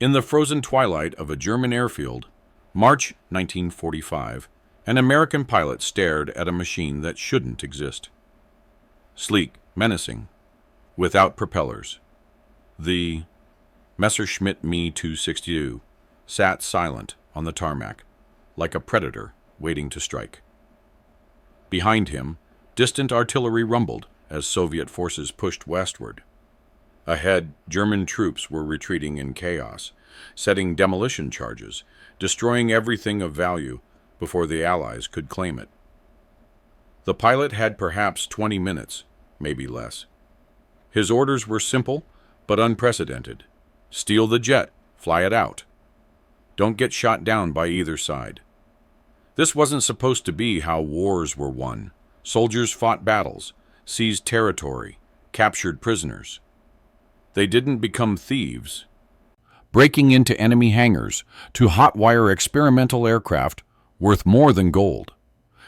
In the frozen twilight of a German airfield, March 1945, an American pilot stared at a machine that shouldn't exist. Sleek, menacing, without propellers. The Messerschmitt Me 262 sat silent on the tarmac, like a predator waiting to strike. Behind him, distant artillery rumbled as Soviet forces pushed westward. Ahead, German troops were retreating in chaos, setting demolition charges, destroying everything of value before the Allies could claim it. The pilot had perhaps 20 minutes, maybe less. His orders were simple but unprecedented. Steal the jet, fly it out. Don't get shot down by either side. This wasn't supposed to be how wars were won. Soldiers fought battles, seized territory, captured prisoners. They didn't become thieves, breaking into enemy hangars to hotwire experimental aircraft worth more than gold.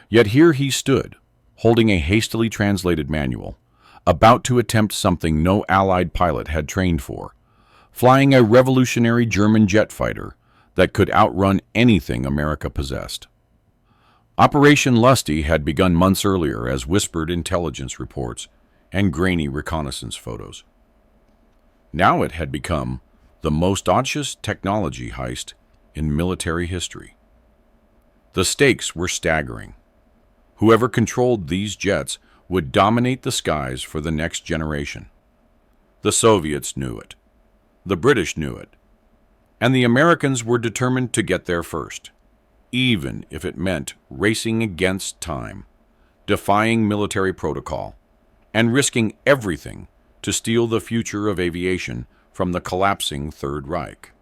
Yet here he stood, holding a hastily translated manual, about to attempt something no Allied pilot had trained for, flying a revolutionary German jet fighter that could outrun anything America possessed. Operation Lusty had begun months earlier as whispered intelligence reports and grainy reconnaissance photos. Now it had become the most audacious technology heist in military history. The stakes were staggering. Whoever controlled these jets would dominate the skies for the next generation. The Soviets knew it. The British knew it. And the Americans were determined to get there first, even if it meant racing against time, defying military protocol, and risking everything to steal the future of aviation from the collapsing Third Reich.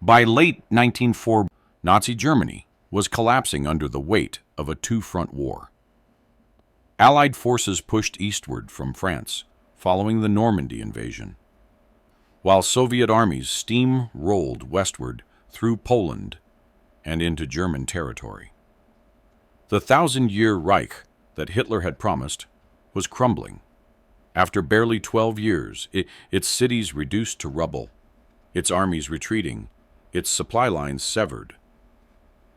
By late 1940, Nazi Germany was collapsing under the weight of a two-front war. Allied forces pushed eastward from France following the Normandy invasion, while Soviet armies steam-rolled westward through Poland and into German territory. The 1,000-year Reich that Hitler had promised was crumbling. After barely 12 years, its cities reduced to rubble, its armies retreating, its supply lines severed.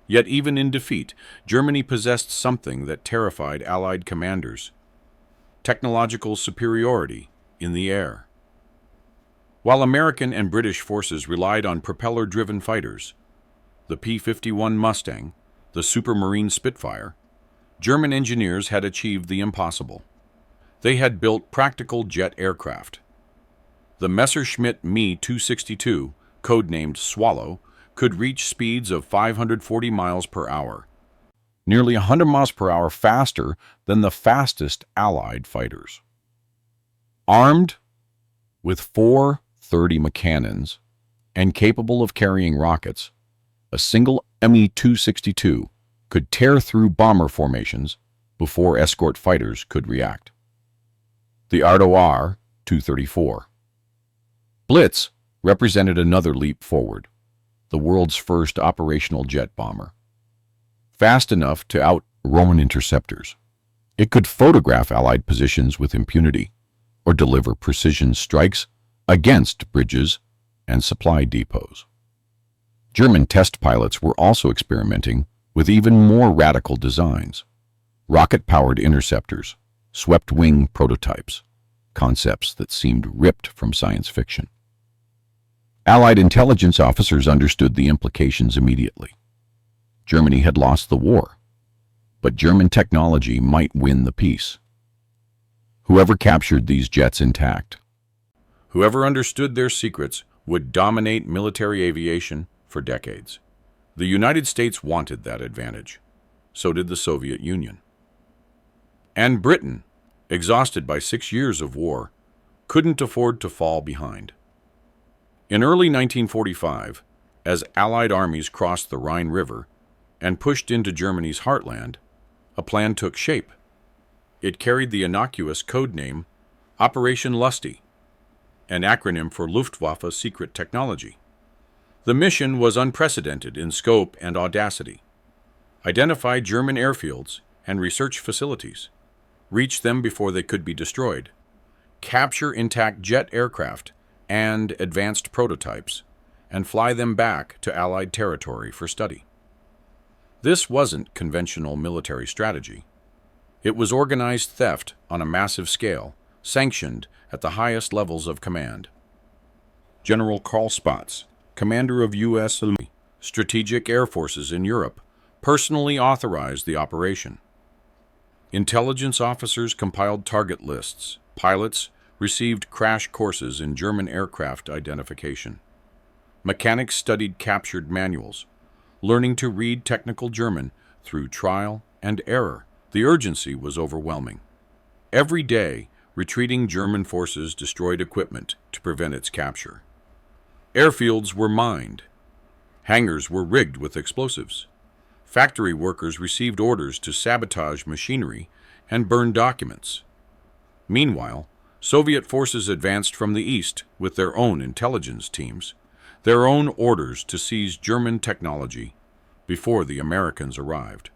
Yet even in defeat, Germany possessed something that terrified Allied commanders: technological superiority in the air. While American and British forces relied on propeller-driven fighters, the P-51 Mustang, the Supermarine Spitfire, German engineers had achieved the impossible. They had built practical jet aircraft. The Messerschmitt Me 262, codenamed Swallow, could reach speeds of 540 miles per hour, nearly 100 miles per hour faster than the fastest Allied fighters. Armed with 4 30 cannons and capable of carrying rockets, a single Me-262 could tear through bomber formations before escort fighters could react. The Ardo R-234. Blitz represented another leap forward, the world's first operational jet bomber. Fast enough to out-Roman interceptors, it could photograph Allied positions with impunity or deliver precision strikes against bridges and supply depots. German test pilots were also experimenting with even more radical designs: rocket-powered interceptors, swept-wing prototypes, concepts that seemed ripped from science fiction. Allied intelligence officers understood the implications immediately. Germany had lost the war, but German technology might win the peace. Whoever captured these jets intact, whoever understood their secrets, would dominate military aviation for decades. The United States wanted that advantage. So did the Soviet Union. And Britain, exhausted by 6 years of war, couldn't afford to fall behind. In early 1945, as Allied armies crossed the Rhine River and pushed into Germany's heartland, a plan took shape. It carried the innocuous code name Operation Lusty, an acronym for Luftwaffe Secret Technology. The mission was unprecedented in scope and audacity. Identify German airfields and research facilities, reach them before they could be destroyed, capture intact jet aircraft and advanced prototypes, and fly them back to Allied territory for study. This wasn't conventional military strategy. It was organized theft on a massive scale, sanctioned at the highest levels of command. General Carl Spaatz, commander of U.S. Strategic Air Forces in Europe, personally authorized the operation. Intelligence officers compiled target lists. Pilots received crash courses in German aircraft identification. Mechanics studied captured manuals, learning to read technical German through trial and error. The urgency was overwhelming. Every day, retreating German forces destroyed equipment to prevent its capture. Airfields were mined. Hangars were rigged with explosives. Factory workers received orders to sabotage machinery and burn documents. Meanwhile, Soviet forces advanced from the east with their own intelligence teams, their own orders to seize German technology before the Americans arrived.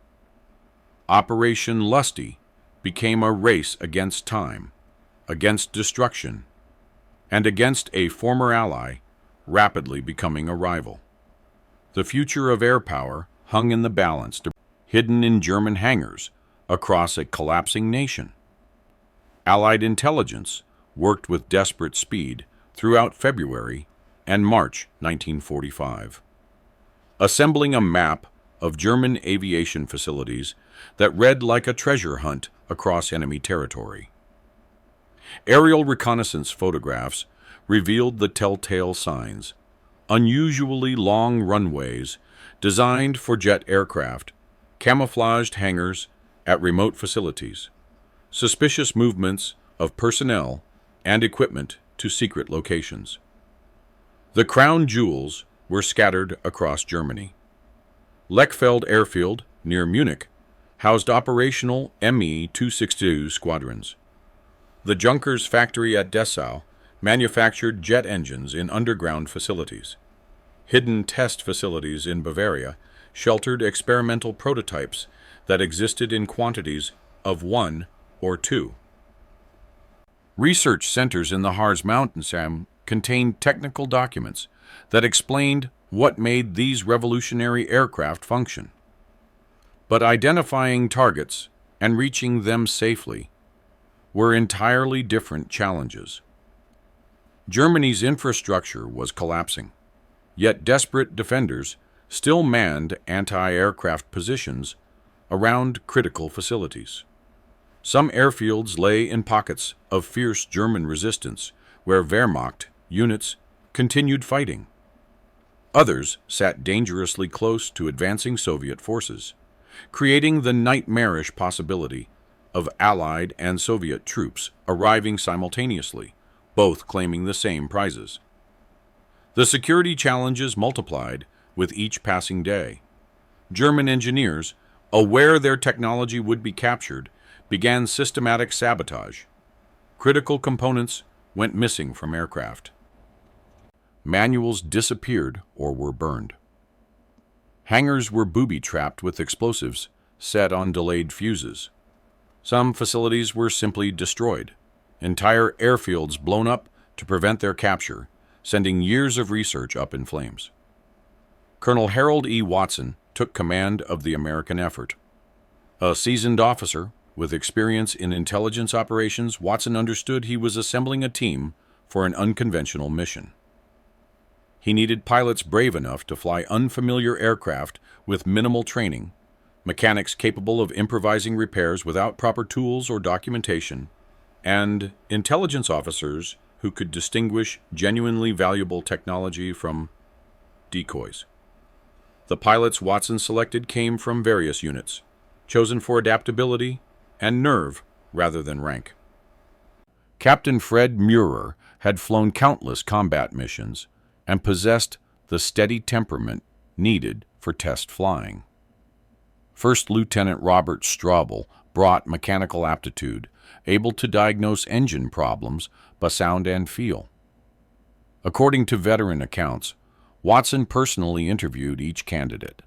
Operation Lusty became a race against time, against destruction, and against a former ally rapidly becoming a rival. The future of air power hung in the balance, hidden in German hangars across a collapsing nation. Allied intelligence worked with desperate speed throughout February and March 1945, assembling a map of German aviation facilities that read like a treasure hunt across enemy territory. Aerial reconnaissance photographs revealed the telltale signs: unusually long runways designed for jet aircraft, camouflaged hangars at remote facilities, suspicious movements of personnel and equipment to secret locations. The crown jewels were scattered across Germany. Lechfeld Airfield, near Munich, housed operational Me-262 squadrons. The Junkers factory at Dessau manufactured jet engines in underground facilities. Hidden test facilities in Bavaria sheltered experimental prototypes that existed in quantities of 1 or 2. Research centers in the Harz Mountains contained technical documents that explained what made these revolutionary aircraft function. But identifying targets and reaching them safely were entirely different challenges. Germany's infrastructure was collapsing, yet desperate defenders still manned anti-aircraft positions around critical facilities. Some airfields lay in pockets of fierce German resistance where Wehrmacht units continued fighting. Others sat dangerously close to advancing Soviet forces, creating the nightmarish possibility of Allied and Soviet troops arriving simultaneously, both claiming the same prizes. The security challenges multiplied with each passing day. German engineers, aware their technology would be captured, began systematic sabotage. Critical components went missing from aircraft. Manuals disappeared or were burned. Hangars were booby-trapped with explosives set on delayed fuses. Some facilities were simply destroyed, entire airfields blown up to prevent their capture, sending years of research up in flames. Colonel Harold E. Watson took command of the American effort. A seasoned officer with experience in intelligence operations, Watson understood he was assembling a team for an unconventional mission. He needed pilots brave enough to fly unfamiliar aircraft with minimal training, mechanics capable of improvising repairs without proper tools or documentation, and intelligence officers who could distinguish genuinely valuable technology from decoys. The pilots Watson selected came from various units, chosen for adaptability and nerve rather than rank. Captain Fred Murer had flown countless combat missions and possessed the steady temperament needed for test flying. First Lieutenant Robert Straubel brought mechanical aptitude, able to diagnose engine problems by sound and feel. According to veteran accounts, Watson personally interviewed each candidate,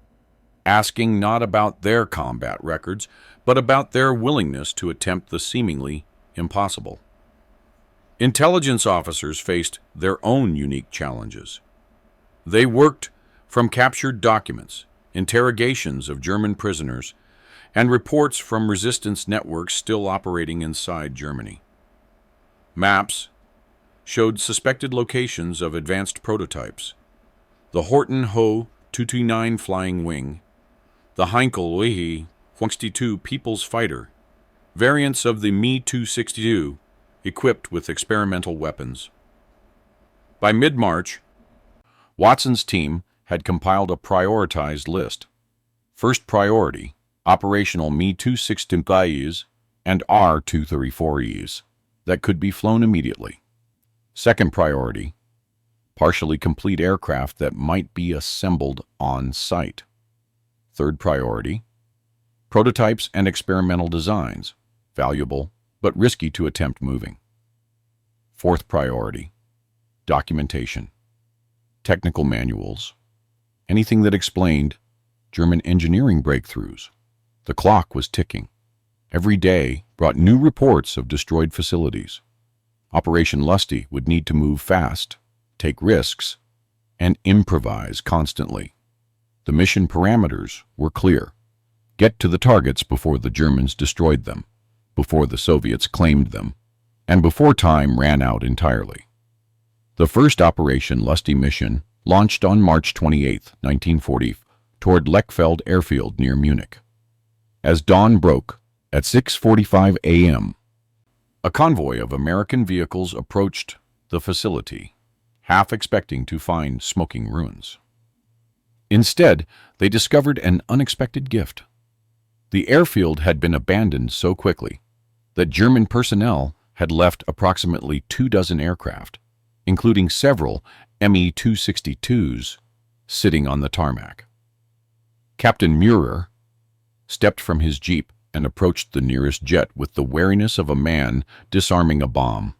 asking not about their combat records, but about their willingness to attempt the seemingly impossible. Intelligence officers faced their own unique challenges. They worked from captured documents, interrogations of German prisoners, and reports from resistance networks still operating inside Germany. Maps showed suspected locations of advanced prototypes: the Horten Ho 229 Flying Wing, the Heinkel Wehi 62 People's Fighter, variants of the Me-262 equipped with experimental weapons. By mid-March, Watson's team had compiled a prioritized list. First priority, operational Me-262s and R-234Es that could be flown immediately. Second priority, partially complete aircraft that might be assembled on site. Third priority, prototypes and experimental designs, valuable but risky to attempt moving. Fourth priority, documentation, technical manuals, anything that explained German engineering breakthroughs. The clock was ticking. Every day brought new reports of destroyed facilities. Operation Lusty would need to move fast, take risks, and improvise constantly. The mission parameters were clear. Get to the targets before the Germans destroyed them, before the Soviets claimed them, and before time ran out entirely. The first Operation Lusty mission launched on March 28, 1940, toward Lechfeld Airfield near Munich. As dawn broke, at 6:45 a.m., a convoy of American vehicles approached the facility, half expecting to find smoking ruins. Instead, they discovered an unexpected gift. The airfield had been abandoned so quickly that German personnel had left approximately 24 aircraft, including several Me-262s, sitting on the tarmac. Captain Mueller stepped from his jeep and approached the nearest jet with the wariness of a man disarming a bomb.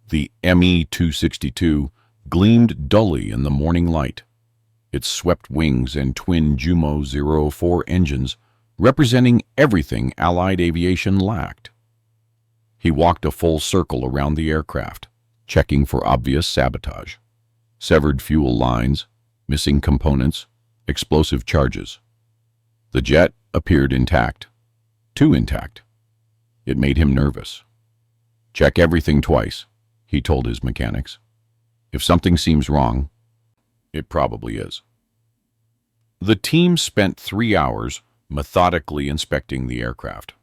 The Me-262 gleamed dully in the morning light, its swept wings and twin Jumo 04 engines representing everything Allied aviation lacked. He walked a full circle around the aircraft, checking for obvious sabotage: severed fuel lines, missing components, explosive charges. The jet appeared intact. Too intact. It made him nervous. "Check everything twice," he told his mechanics. "If something seems wrong, it probably is." The team spent 3 hours methodically inspecting the aircraft.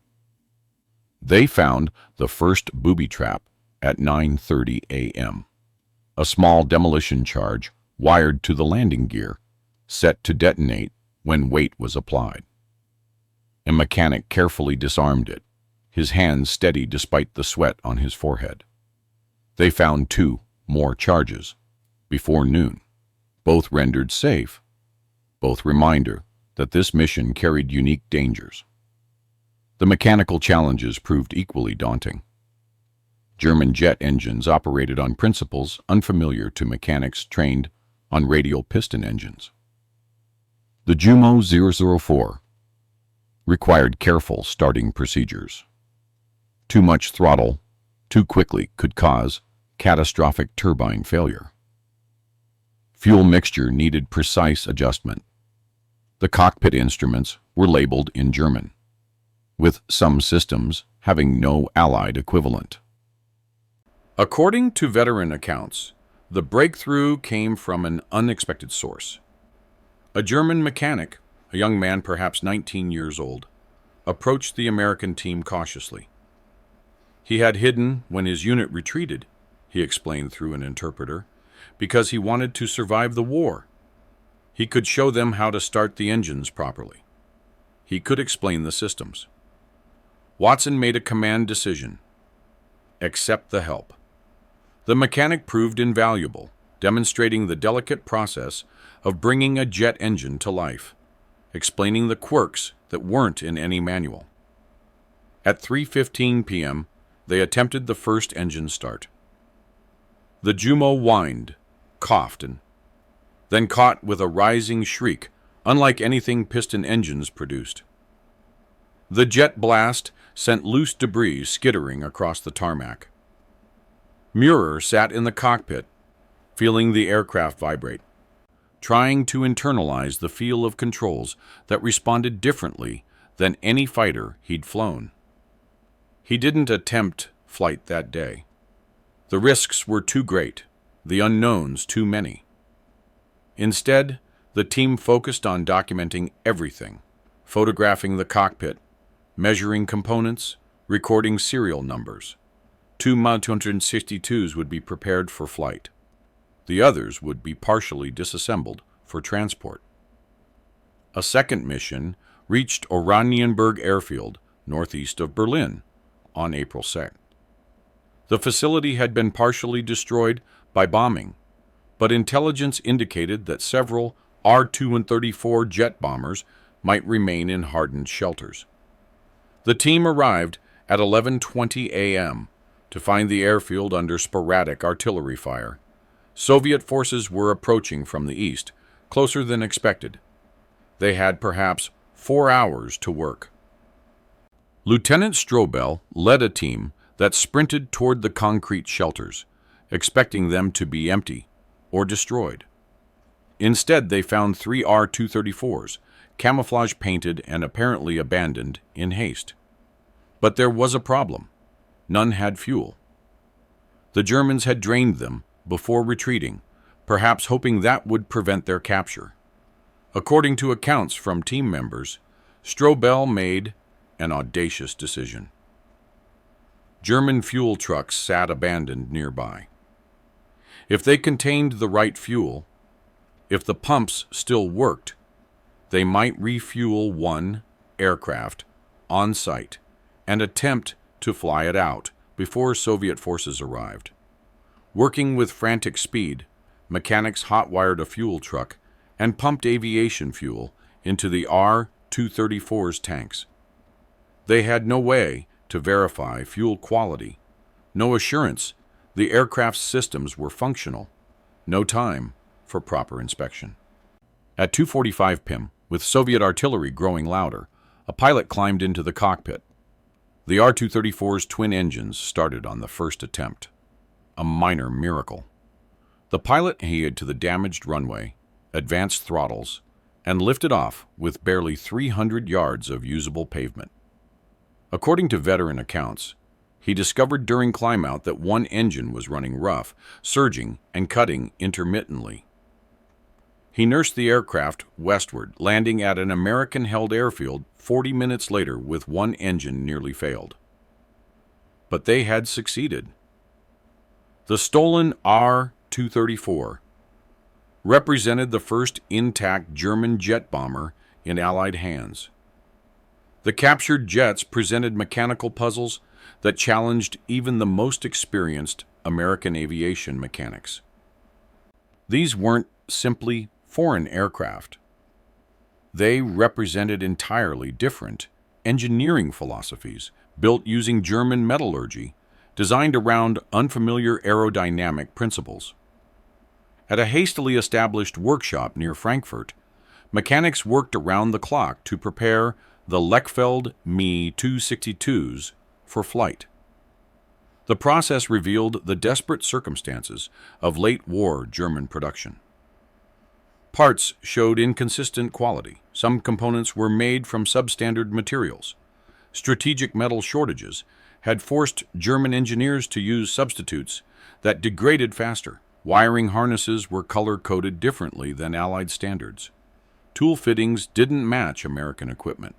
They found the first booby trap at 9:30 a.m. A small demolition charge wired to the landing gear, set to detonate when weight was applied. A mechanic carefully disarmed it, his hands steady despite the sweat on his forehead. They found 2 more charges before noon, both rendered safe, both reminder that this mission carried unique dangers. The mechanical challenges proved equally daunting. German jet engines operated on principles unfamiliar to mechanics trained on radial piston engines. The Jumo 004 required careful starting procedures. Too much throttle too quickly could cause catastrophic turbine failure. Fuel mixture needed precise adjustment. The cockpit instruments were labeled in German, with some systems having no Allied equivalent. According to veteran accounts, the breakthrough came from an unexpected source. A German mechanic, a young man perhaps 19 years old, approached the American team cautiously. He had hidden when his unit retreated, he explained through an interpreter, because he wanted to survive the war. He could show them how to start the engines properly. He could explain the systems. Watson made a command decision: accept the help. The mechanic proved invaluable, demonstrating the delicate process of bringing a jet engine to life, explaining the quirks that weren't in any manual. At 3:15 p.m., they attempted the first engine start. The Jumo whined, coughed, and then caught with a rising shriek, unlike anything piston engines produced. The jet blast sent loose debris skittering across the tarmac. Mueller sat in the cockpit, feeling the aircraft vibrate. trying to internalize the feel of controls that responded differently than any fighter he'd flown. He didn't attempt flight that day. The risks were too great, the unknowns too many. Instead, the team focused on documenting everything, photographing the cockpit, measuring components, recording serial numbers. 2 Ma-262s would be prepared for flight. The others would be partially disassembled for transport. A second mission reached Oranienburg Airfield, northeast of Berlin, on April 2nd. The facility had been partially destroyed by bombing, but intelligence indicated that several R-234 jet bombers might remain in hardened shelters. The team arrived at 11:20 a.m. to find the airfield under sporadic artillery fire. Soviet forces were approaching from the east, closer than expected. They had perhaps 4 hours to work. Lieutenant Strobel led a team that sprinted toward the concrete shelters, expecting them to be empty or destroyed. Instead, they found 3 R-234s, camouflage painted and apparently abandoned in haste. But there was a problem. None had fuel. The Germans had drained them before retreating, perhaps hoping that would prevent their capture. According to accounts from team members, Strobel made an audacious decision. German fuel trucks sat abandoned nearby. If they contained the right fuel, if the pumps still worked, they might refuel one aircraft on site and attempt to fly it out before Soviet forces arrived. Working with frantic speed, mechanics hot-wired a fuel truck and pumped aviation fuel into the R-234's tanks. They had no way to verify fuel quality, no assurance the aircraft's systems were functional, no time for proper inspection. At 2:45 p.m., with Soviet artillery growing louder, a pilot climbed into the cockpit. The R-234's twin engines started on the first attempt. A minor miracle. The pilot adhered to the damaged runway, advanced throttles, and lifted off with barely 300 yards of usable pavement. According to veteran accounts, he discovered during climb-out that one engine was running rough, surging and cutting intermittently. He nursed the aircraft westward, landing at an American-held airfield 40 minutes later with one engine nearly failed. But they had succeeded. The stolen R-234 represented the first intact German jet bomber in Allied hands. The captured jets presented mechanical puzzles that challenged even the most experienced American aviation mechanics. These weren't simply foreign aircraft. They represented entirely different engineering philosophies built using German metallurgy, designed around unfamiliar aerodynamic principles. At a hastily established workshop near Frankfurt, mechanics worked around the clock to prepare the Lechfeld Me-262s for flight. The process revealed the desperate circumstances of late-war German production. Parts showed inconsistent quality. Some components were made from substandard materials. Strategic metal shortages had forced German engineers to use substitutes that degraded faster. Wiring harnesses were color-coded differently than Allied standards. Tool fittings didn't match American equipment.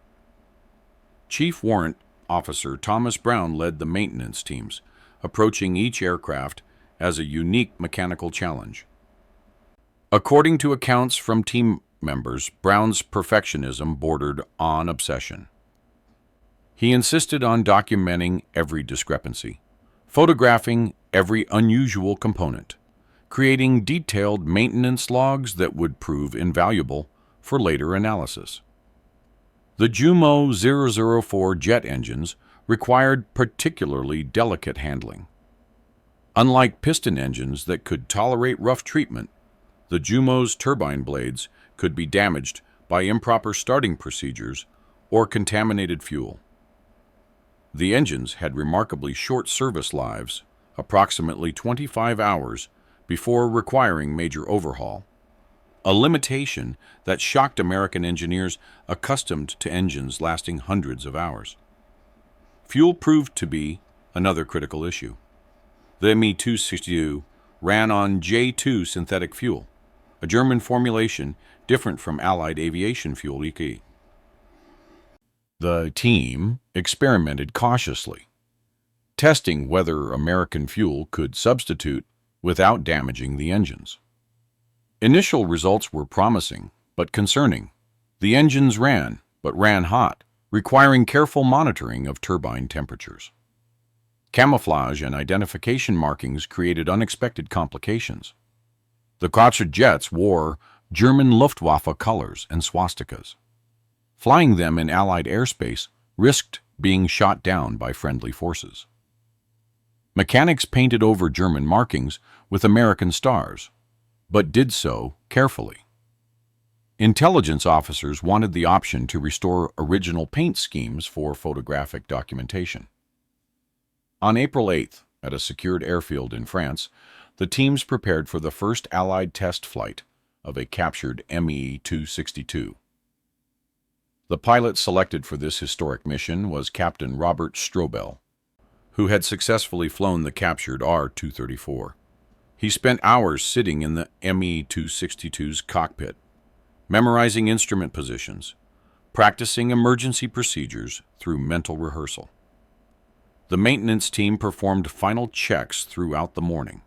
Chief Warrant Officer Thomas Brown led the maintenance teams, approaching each aircraft as a unique mechanical challenge. According to accounts from team members, Brown's perfectionism bordered on obsession. He insisted on documenting every discrepancy, photographing every unusual component, creating detailed maintenance logs that would prove invaluable for later analysis. The Jumo 004 jet engines required particularly delicate handling. Unlike piston engines that could tolerate rough treatment, the Jumo's turbine blades could be damaged by improper starting procedures or contaminated fuel. The engines had remarkably short service lives, approximately 25 hours, before requiring major overhaul. a limitation that shocked American engineers accustomed to engines lasting hundreds of hours. Fuel proved to be another critical issue. The Me-262 ran on J2 synthetic fuel, a German formulation different from Allied aviation fuel EK. The team experimented cautiously, testing whether American fuel could substitute without damaging the engines. Initial results were promising, but concerning. The engines ran, but ran hot, requiring careful monitoring of turbine temperatures. Camouflage and identification markings created unexpected complications. The Quattro jets wore German Luftwaffe colors and swastikas. Flying them in Allied airspace risked being shot down by friendly forces. Mechanics painted over German markings with American stars, but did so carefully. Intelligence officers wanted the option to restore original paint schemes for photographic documentation. On April 8th, at a secured airfield in France, the teams prepared for the first Allied test flight of a captured Me-262. The pilot selected for this historic mission was Captain Robert Strobel, who had successfully flown the captured R-234. He spent hours sitting in the Me-262's cockpit, memorizing instrument positions, practicing emergency procedures through mental rehearsal. The maintenance team performed final checks throughout the morning.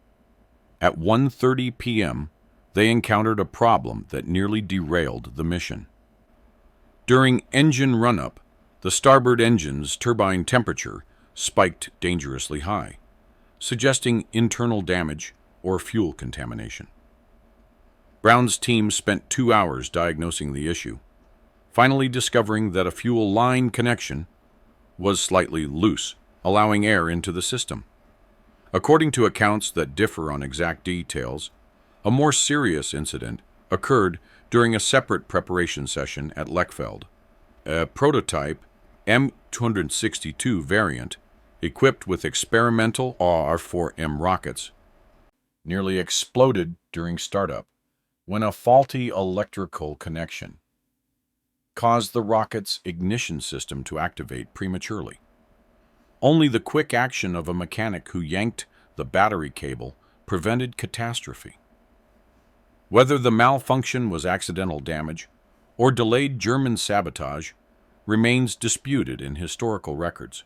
At 1:30 p.m., they encountered a problem that nearly derailed the mission. During engine run-up, the starboard engine's turbine temperature spiked dangerously high, suggesting internal damage or fuel contamination. Brown's team spent 2 hours diagnosing the issue, finally discovering that a fuel line connection was slightly loose, allowing air into the system. According to accounts that differ on exact details, a more serious incident occurred during a separate preparation session at Lechfeld. A prototype M262 variant, equipped with experimental R4M rockets, nearly exploded during startup when a faulty electrical connection caused the rocket's ignition system to activate prematurely. Only the quick action of a mechanic who yanked the battery cable prevented catastrophe. Whether the malfunction was accidental damage or delayed German sabotage remains disputed in historical records.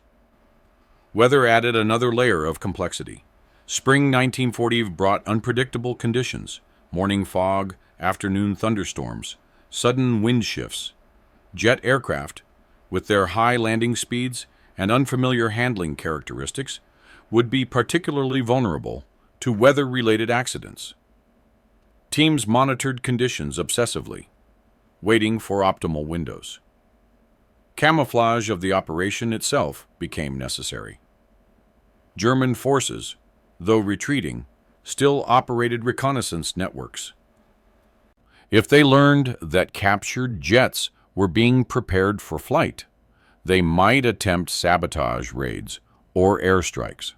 Weather added another layer of complexity. Spring 1940 brought unpredictable conditions: morning fog, afternoon thunderstorms, sudden wind shifts. Jet aircraft, with their high landing speeds and unfamiliar handling characteristics, would be particularly vulnerable to weather-related accidents. Teams monitored conditions obsessively, waiting for optimal windows. Camouflage of the operation itself became necessary. German forces, though retreating, still operated reconnaissance networks. If they learned that captured jets were being prepared for flight, they might attempt sabotage raids or airstrikes.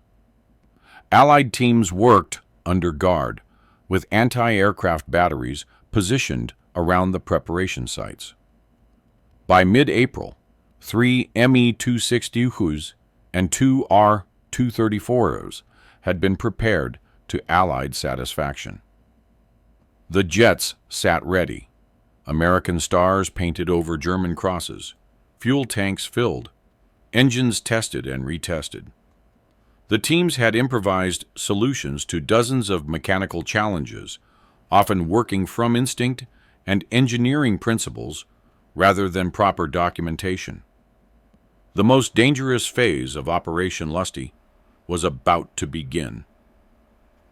Allied teams worked under guard, with anti-aircraft batteries positioned around the preparation sites. By mid-April, 3 Me-262s and 2 R-234s had been prepared to Allied satisfaction. The jets sat ready, American stars painted over German crosses, fuel tanks filled, engines tested and retested. The teams had improvised solutions to dozens of mechanical challenges, often working from instinct and engineering principles rather than proper documentation. The most dangerous phase of Operation Lusty was about to begin.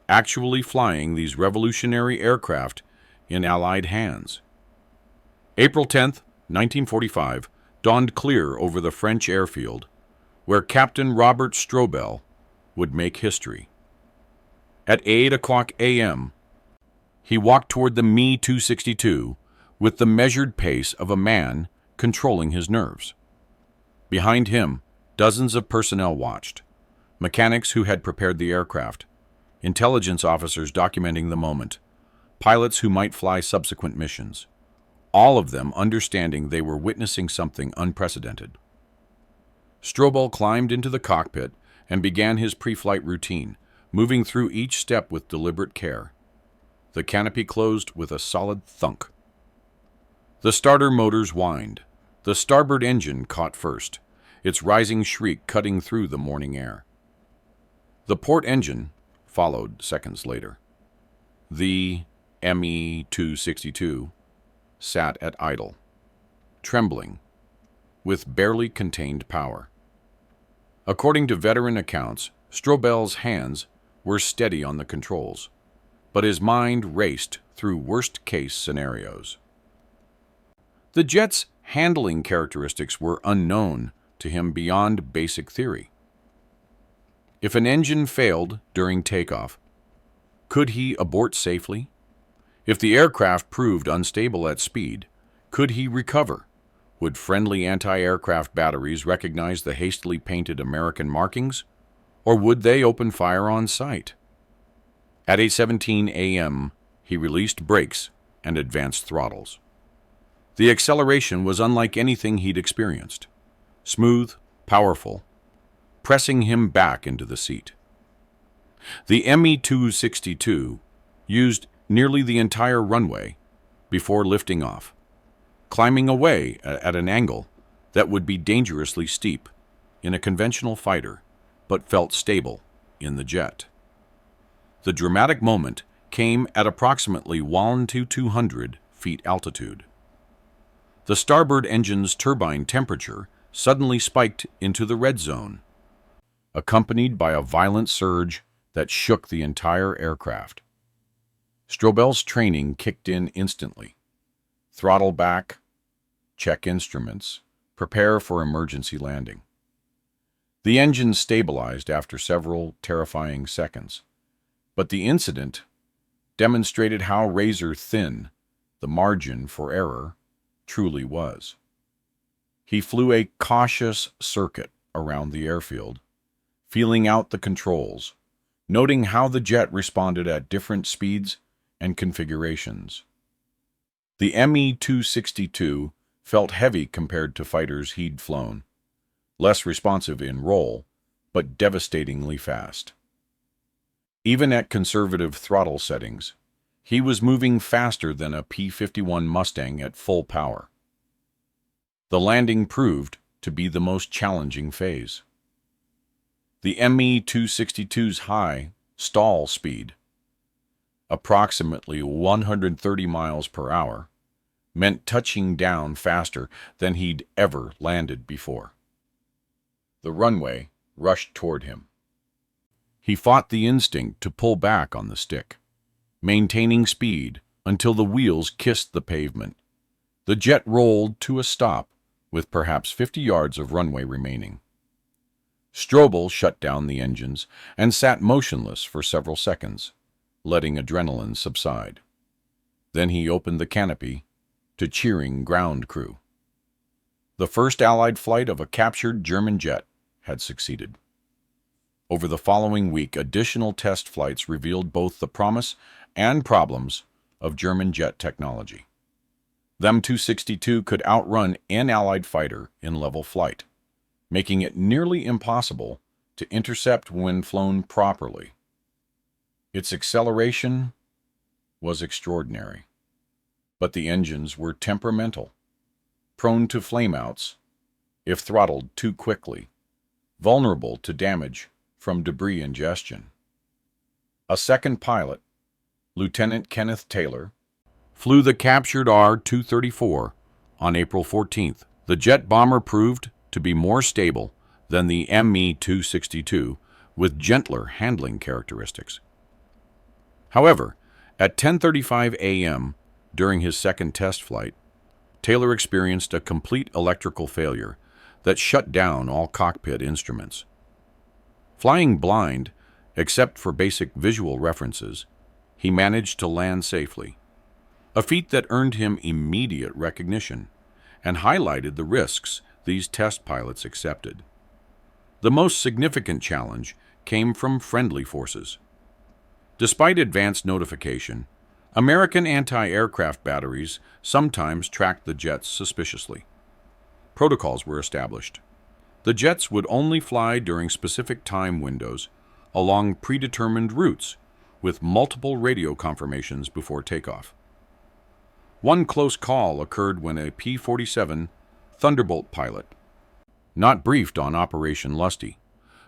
Actually flying these revolutionary aircraft in Allied hands. April 10th, 1945, dawned clear over the French airfield, where Captain Robert Strobel would make history. At 8:00 a.m., he walked toward the Me-262 with the measured pace of a man controlling his nerves. Behind him, dozens of personnel watched, mechanics who had prepared the aircraft, intelligence officers documenting the moment, pilots who might fly subsequent missions, all of them understanding they were witnessing something unprecedented. Strobel climbed into the cockpit and began his pre-flight routine, moving through each step with deliberate care. The canopy closed with a solid thunk. The starter motors whined. The starboard engine caught first, its rising shriek cutting through the morning air. The port engine followed seconds later. The ME-262 sat at idle, trembling, with barely contained power. According to veteran accounts, Strobel's hands were steady on the controls, but his mind raced through worst-case scenarios. The jet's handling characteristics were unknown to him beyond basic theory. If an engine failed during takeoff, could he abort safely? If the aircraft proved unstable at speed, could he recover? Would friendly anti-aircraft batteries recognize the hastily painted American markings, or would they open fire on sight? At 8:17 a.m., he released brakes and advanced throttles. The acceleration was unlike anything he'd experienced. Smooth, powerful, pressing him back into the seat. The ME-262 used nearly the entire runway before lifting off, climbing away at an angle that would be dangerously steep in a conventional fighter, but felt stable in the jet. The dramatic moment came at approximately 1,200 feet altitude. The starboard engine's turbine temperature suddenly spiked into the red zone, accompanied by a violent surge that shook the entire aircraft. Strobel's training kicked in instantly. Throttle back, check instruments, prepare for emergency landing. The engine stabilized after several terrifying seconds, but the incident demonstrated how razor-thin the margin for error truly was. He flew a cautious circuit around the airfield, feeling out the controls, noting how the jet responded at different speeds and configurations. The ME-262 felt heavy compared to fighters he'd flown, less responsive in role, but devastatingly fast. Even at conservative throttle settings, he was moving faster than a P-51 Mustang at full power. The landing proved to be the most challenging phase. The ME-262's high stall speed, approximately 130 miles per hour, meant touching down faster than he'd ever landed before. The runway rushed toward him. He fought the instinct to pull back on the stick, maintaining speed until the wheels kissed the pavement. The jet rolled to a stop with perhaps 50 yards of runway remaining. Strobel shut down the engines and sat motionless for several seconds, letting adrenaline subside. Then he opened the canopy to cheering ground crew. The first Allied flight of a captured German jet had succeeded. Over the following week, additional test flights revealed both the promise and problems of German jet technology. The ME-262 could outrun an Allied fighter in level flight, making it nearly impossible to intercept when flown properly. Its acceleration was extraordinary, but the engines were temperamental, prone to flameouts if throttled too quickly, vulnerable to damage from debris ingestion. A second pilot, Lieutenant Kenneth Taylor, flew the captured R-234 on April 14th. The jet bomber proved to be more stable than the ME-262 with gentler handling characteristics. However, at 10:35 a.m. during his second test flight, Taylor experienced a complete electrical failure that shut down all cockpit instruments. Flying blind, except for basic visual references, he managed to land safely, a feat that earned him immediate recognition and highlighted the risks these test pilots accepted. The most significant challenge came from friendly forces. Despite advanced notification, American anti-aircraft batteries sometimes tracked the jets suspiciously. Protocols were established. The jets would only fly during specific time windows along predetermined routes with multiple radio confirmations before takeoff. One close call occurred when a P-47 Thunderbolt pilot, not briefed on Operation Lusty,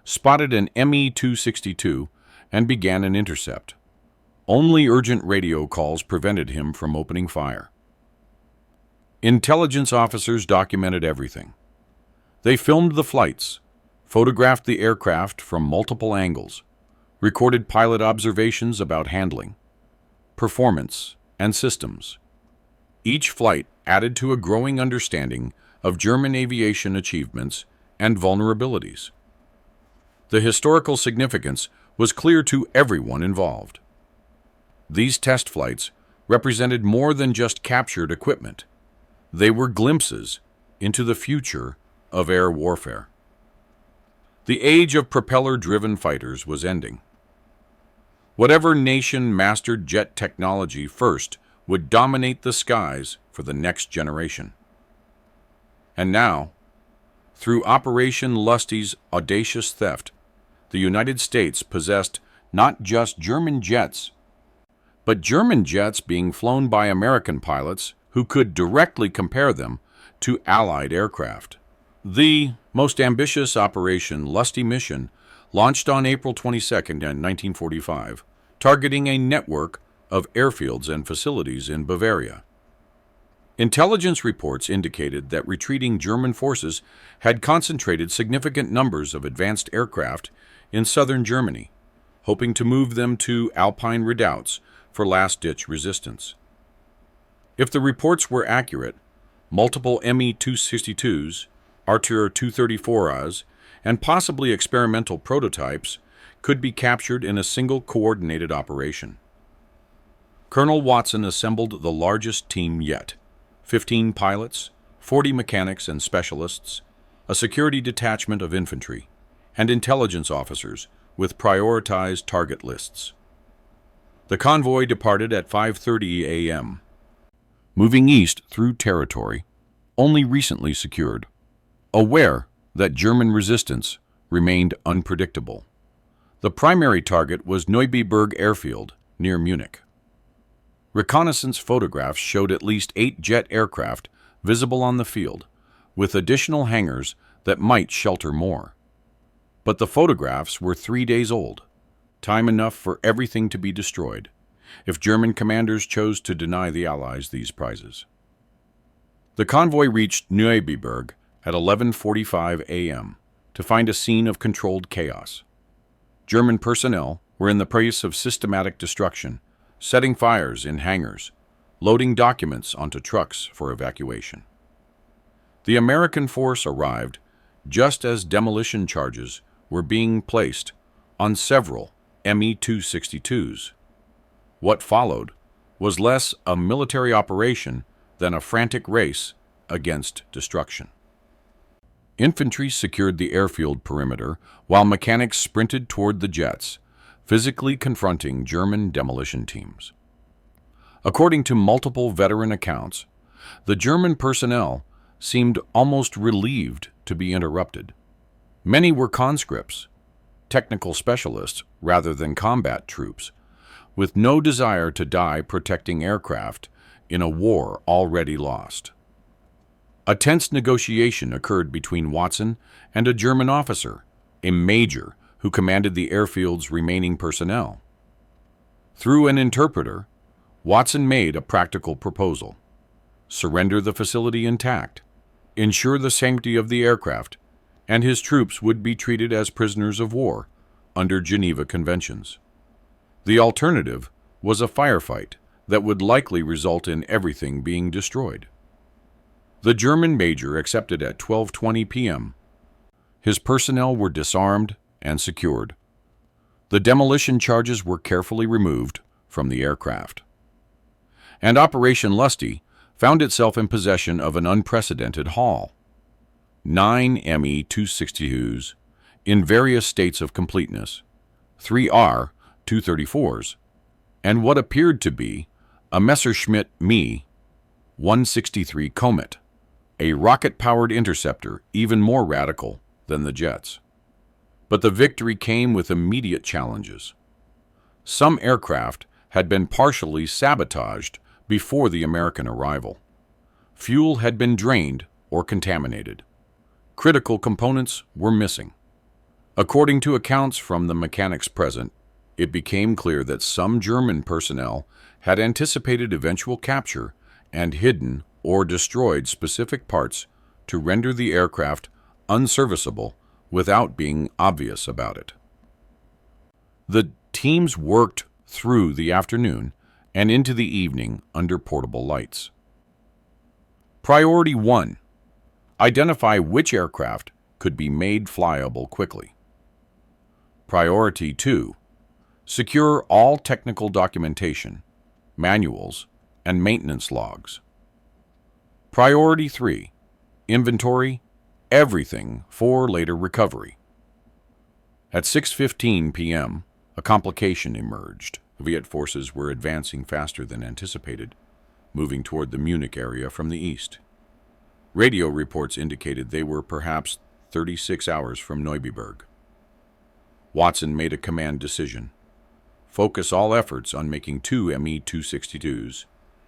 spotted an Me-262 and began an intercept. Only urgent radio calls prevented him from opening fire. Intelligence officers documented everything. They filmed the flights, photographed the aircraft from multiple angles, recorded pilot observations about handling, performance, and systems. Each flight added to a growing understanding of German aviation achievements and vulnerabilities. The historical significance was clear to everyone involved. These test flights represented more than just captured equipment. They were glimpses into the future of air warfare. The age of propeller-driven fighters was ending. Whatever nation mastered jet technology first would dominate the skies for the next generation. And now, through Operation Lusty's audacious theft, the United States possessed not just German jets, but German jets being flown by American pilots who could directly compare them to Allied aircraft. The most ambitious Operation Lusty mission launched on April 22, 1945, targeting a network of airfields and facilities in Bavaria. Intelligence reports indicated that retreating German forces had concentrated significant numbers of advanced aircraft in southern Germany, hoping to move them to Alpine redoubts for last-ditch resistance. If the reports were accurate, multiple Me-262s, Artur 234As, and possibly experimental prototypes could be captured in a single coordinated operation. Colonel Watson assembled the largest team yet: 15 pilots, 40 mechanics and specialists, a security detachment of infantry, and intelligence officers with prioritized target lists. The convoy departed at 5:30 a.m., moving east through territory only recently secured, aware that German resistance remained unpredictable. The primary target was Neubiberg Airfield near Munich. Reconnaissance photographs showed at least 8 jet aircraft visible on the field, with additional hangars that might shelter more. But the photographs were 3 days old, time enough for everything to be destroyed, if German commanders chose to deny the Allies these prizes. The convoy reached Neubiberg at 11:45 a.m. to find a scene of controlled chaos. German personnel were in the place of systematic destruction, setting fires in hangars, loading documents onto trucks for evacuation. The American force arrived just as demolition charges were being placed on several Me-262s. What followed was less a military operation than a frantic race against destruction. Infantry secured the airfield perimeter while mechanics sprinted toward the jets, physically confronting German demolition teams. According to multiple veteran accounts, the German personnel seemed almost relieved to be interrupted. Many were conscripts, technical specialists rather than combat troops, with no desire to die protecting aircraft in a war already lost. A tense negotiation occurred between Watson and a German officer, a major who commanded the airfield's remaining personnel. Through an interpreter, Watson made a practical proposal: surrender the facility intact, ensure the safety of the aircraft, and his troops would be treated as prisoners of war under Geneva Conventions. The alternative was a firefight that would likely result in everything being destroyed. The German major accepted at 12:20 p.m. His personnel were disarmed and secured. The demolition charges were carefully removed from the aircraft. And Operation Lusty found itself in possession of an unprecedented haul: 9 Me-262s in various states of completeness, 3 R-234s, and what appeared to be a Messerschmitt Me 163 Comet, a rocket-powered interceptor even more radical than the jets. But the victory came with immediate challenges. Some aircraft had been partially sabotaged before the American arrival. Fuel had been drained or contaminated. Critical components were missing. According to accounts from the mechanics present, it became clear that some German personnel had anticipated eventual capture and hidden or destroyed specific parts to render the aircraft unserviceable without being obvious about it. The teams worked through the afternoon and into the evening under portable lights. Priority 1. Identify which aircraft could be made flyable quickly. Priority 2. Secure all technical documentation, manuals, and maintenance logs. Priority 3. Inventory everything for later recovery. At 6:15 p.m., a complication emerged. Viet forces were advancing faster than anticipated, moving toward the Munich area from the east. Radio reports indicated they were perhaps 36 hours from Neubiberg. Watson made a command decision. Focus all efforts on making 2 Me-262s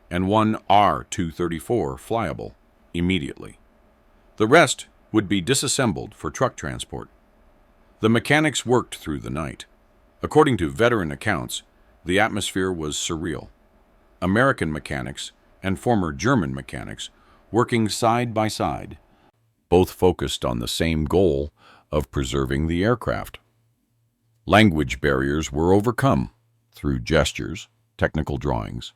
and 1 R-234 flyable immediately. The rest would be disassembled for truck transport. The mechanics worked through the night. According to veteran accounts, the atmosphere was surreal. American mechanics and former German mechanics working side by side, both focused on the same goal of preserving the aircraft. Language barriers were overcome through gestures, technical drawings,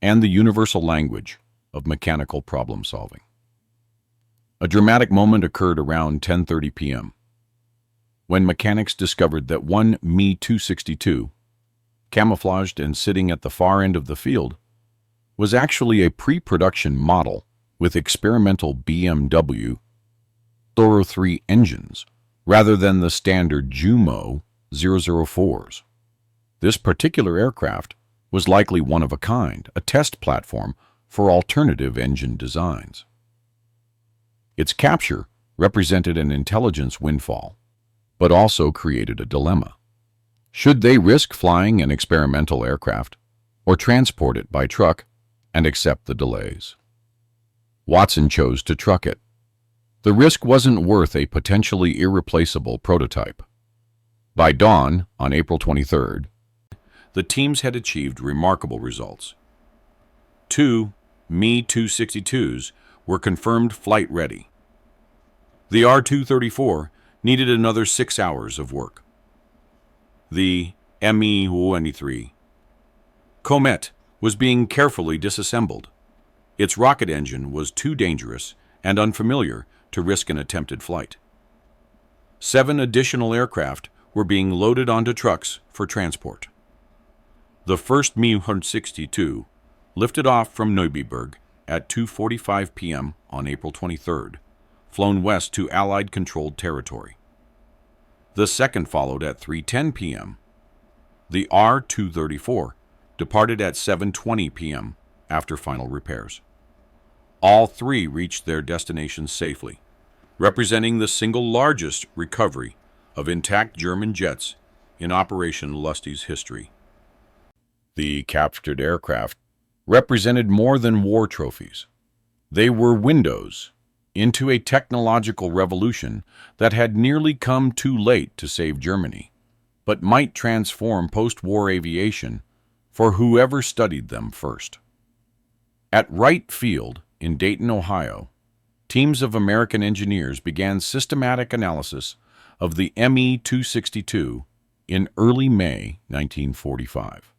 and the universal language of mechanical problem solving. A dramatic moment occurred around 10:30 p.m. when mechanics discovered that one Me-262, camouflaged and sitting at the far end of the field, was actually a pre-production model with experimental BMW Thoro 3 engines rather than the standard Jumo 004s. This particular aircraft was likely one of a kind, a test platform for alternative engine designs. Its capture represented an intelligence windfall, but also created a dilemma. Should they risk flying an experimental aircraft or transport it by truck and accept the delays? Watson chose to truck it. The risk wasn't worth a potentially irreplaceable prototype. By dawn, on April 23rd, the teams had achieved remarkable results. 2 Me-262s were confirmed flight-ready. The R-234 needed another 6 hours of work. The Me-123 Comet was being carefully disassembled. Its rocket engine was too dangerous and unfamiliar to risk an attempted flight. 7 additional aircraft were being loaded onto trucks for transport. The first Me-162 lifted off from Neubiberg at 2:45 p.m. on April 23rd, flown west to Allied-controlled territory. The second followed at 3:10 p.m. The R-234 departed at 7:20 p.m. after final repairs. All 3 reached their destinations safely, representing the single largest recovery of intact German jets in Operation Lusty's history. The captured aircraft represented more than war trophies. They were windows into a technological revolution that had nearly come too late to save Germany, but might transform post-war aviation for whoever studied them first. At Wright Field in Dayton, Ohio, teams of American engineers began systematic analysis of the Me-262 in early May 1945.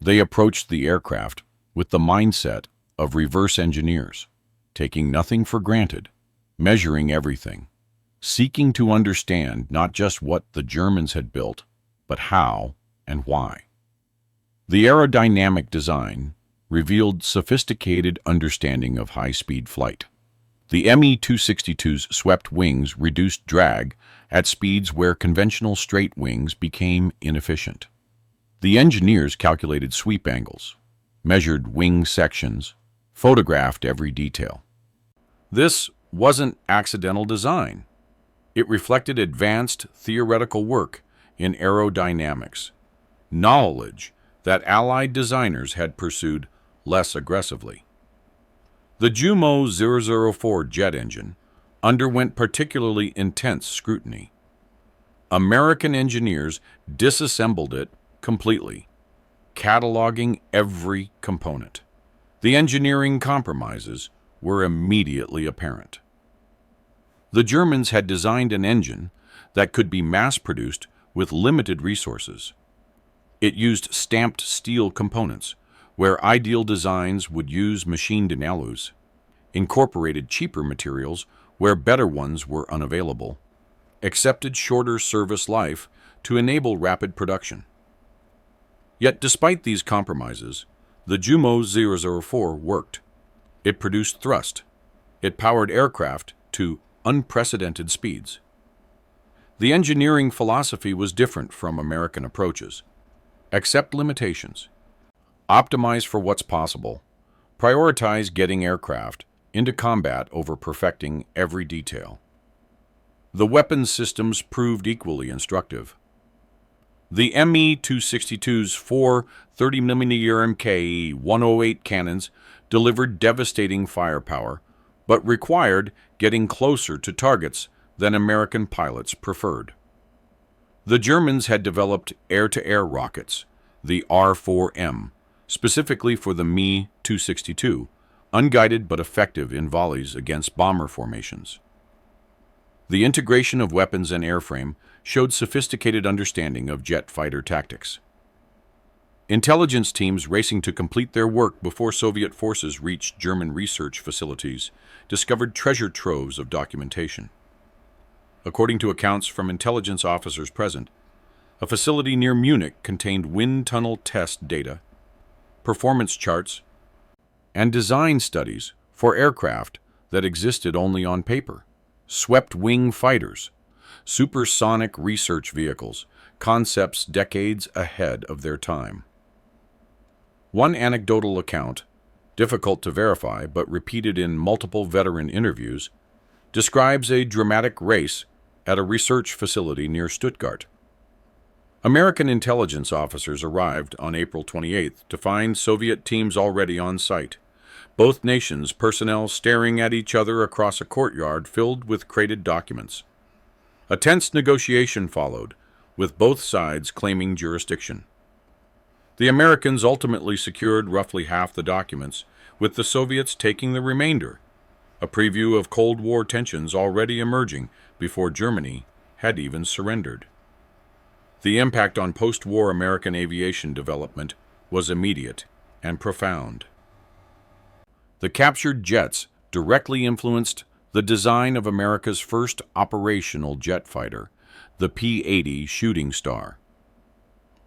They approached the aircraft with the mindset of reverse engineers, taking nothing for granted, measuring everything, seeking to understand not just what the Germans had built, but how and why. The aerodynamic design revealed sophisticated understanding of high-speed flight. The Me-262's swept wings reduced drag at speeds where conventional straight wings became inefficient. The engineers calculated sweep angles, measured wing sections, photographed every detail. This wasn't accidental design. It reflected advanced theoretical work in aerodynamics, knowledge that Allied designers had pursued less aggressively. The WW004 jet engine underwent particularly intense scrutiny. American engineers disassembled it completely, cataloging every component. The engineering compromises were immediately apparent. The Germans had designed an engine that could be mass-produced with limited resources. It used stamped steel components, where ideal designs would use machined alloys, incorporated cheaper materials where better ones were unavailable, accepted shorter service life to enable rapid production. Yet despite these compromises, the WW004 worked. It produced thrust. It powered aircraft to unprecedented speeds. The engineering philosophy was different from American approaches. Accept limitations. Optimize for what's possible. Prioritize getting aircraft into combat over perfecting every detail. The weapons systems proved equally instructive. The Me-262's four 30mm Mk-108 cannons delivered devastating firepower, but required getting closer to targets than American pilots preferred. The Germans had developed air-to-air rockets, the R-4M, specifically for the Me-262, unguided but effective in volleys against bomber formations. The integration of weapons and airframe showed sophisticated understanding of jet fighter tactics. Intelligence teams racing to complete their work before Soviet forces reached German research facilities discovered treasure troves of documentation. According to accounts from intelligence officers present, a facility near Munich contained wind tunnel test data, performance charts, and design studies for aircraft that existed only on paper. Swept-wing fighters, supersonic research vehicles, concepts decades ahead of their time. One anecdotal account, difficult to verify but repeated in multiple veteran interviews, describes a dramatic race at a research facility near Stuttgart. American intelligence officers arrived on April 28th to find Soviet teams already on site, both nations' personnel staring at each other across a courtyard filled with crated documents. A tense negotiation followed, with both sides claiming jurisdiction. The Americans ultimately secured roughly half the documents, with the Soviets taking the remainder, a preview of Cold War tensions already emerging before Germany had even surrendered. The impact on post-war American aviation development was immediate and profound. The captured jets directly influenced the design of America's first operational jet fighter, the P-80 Shooting Star.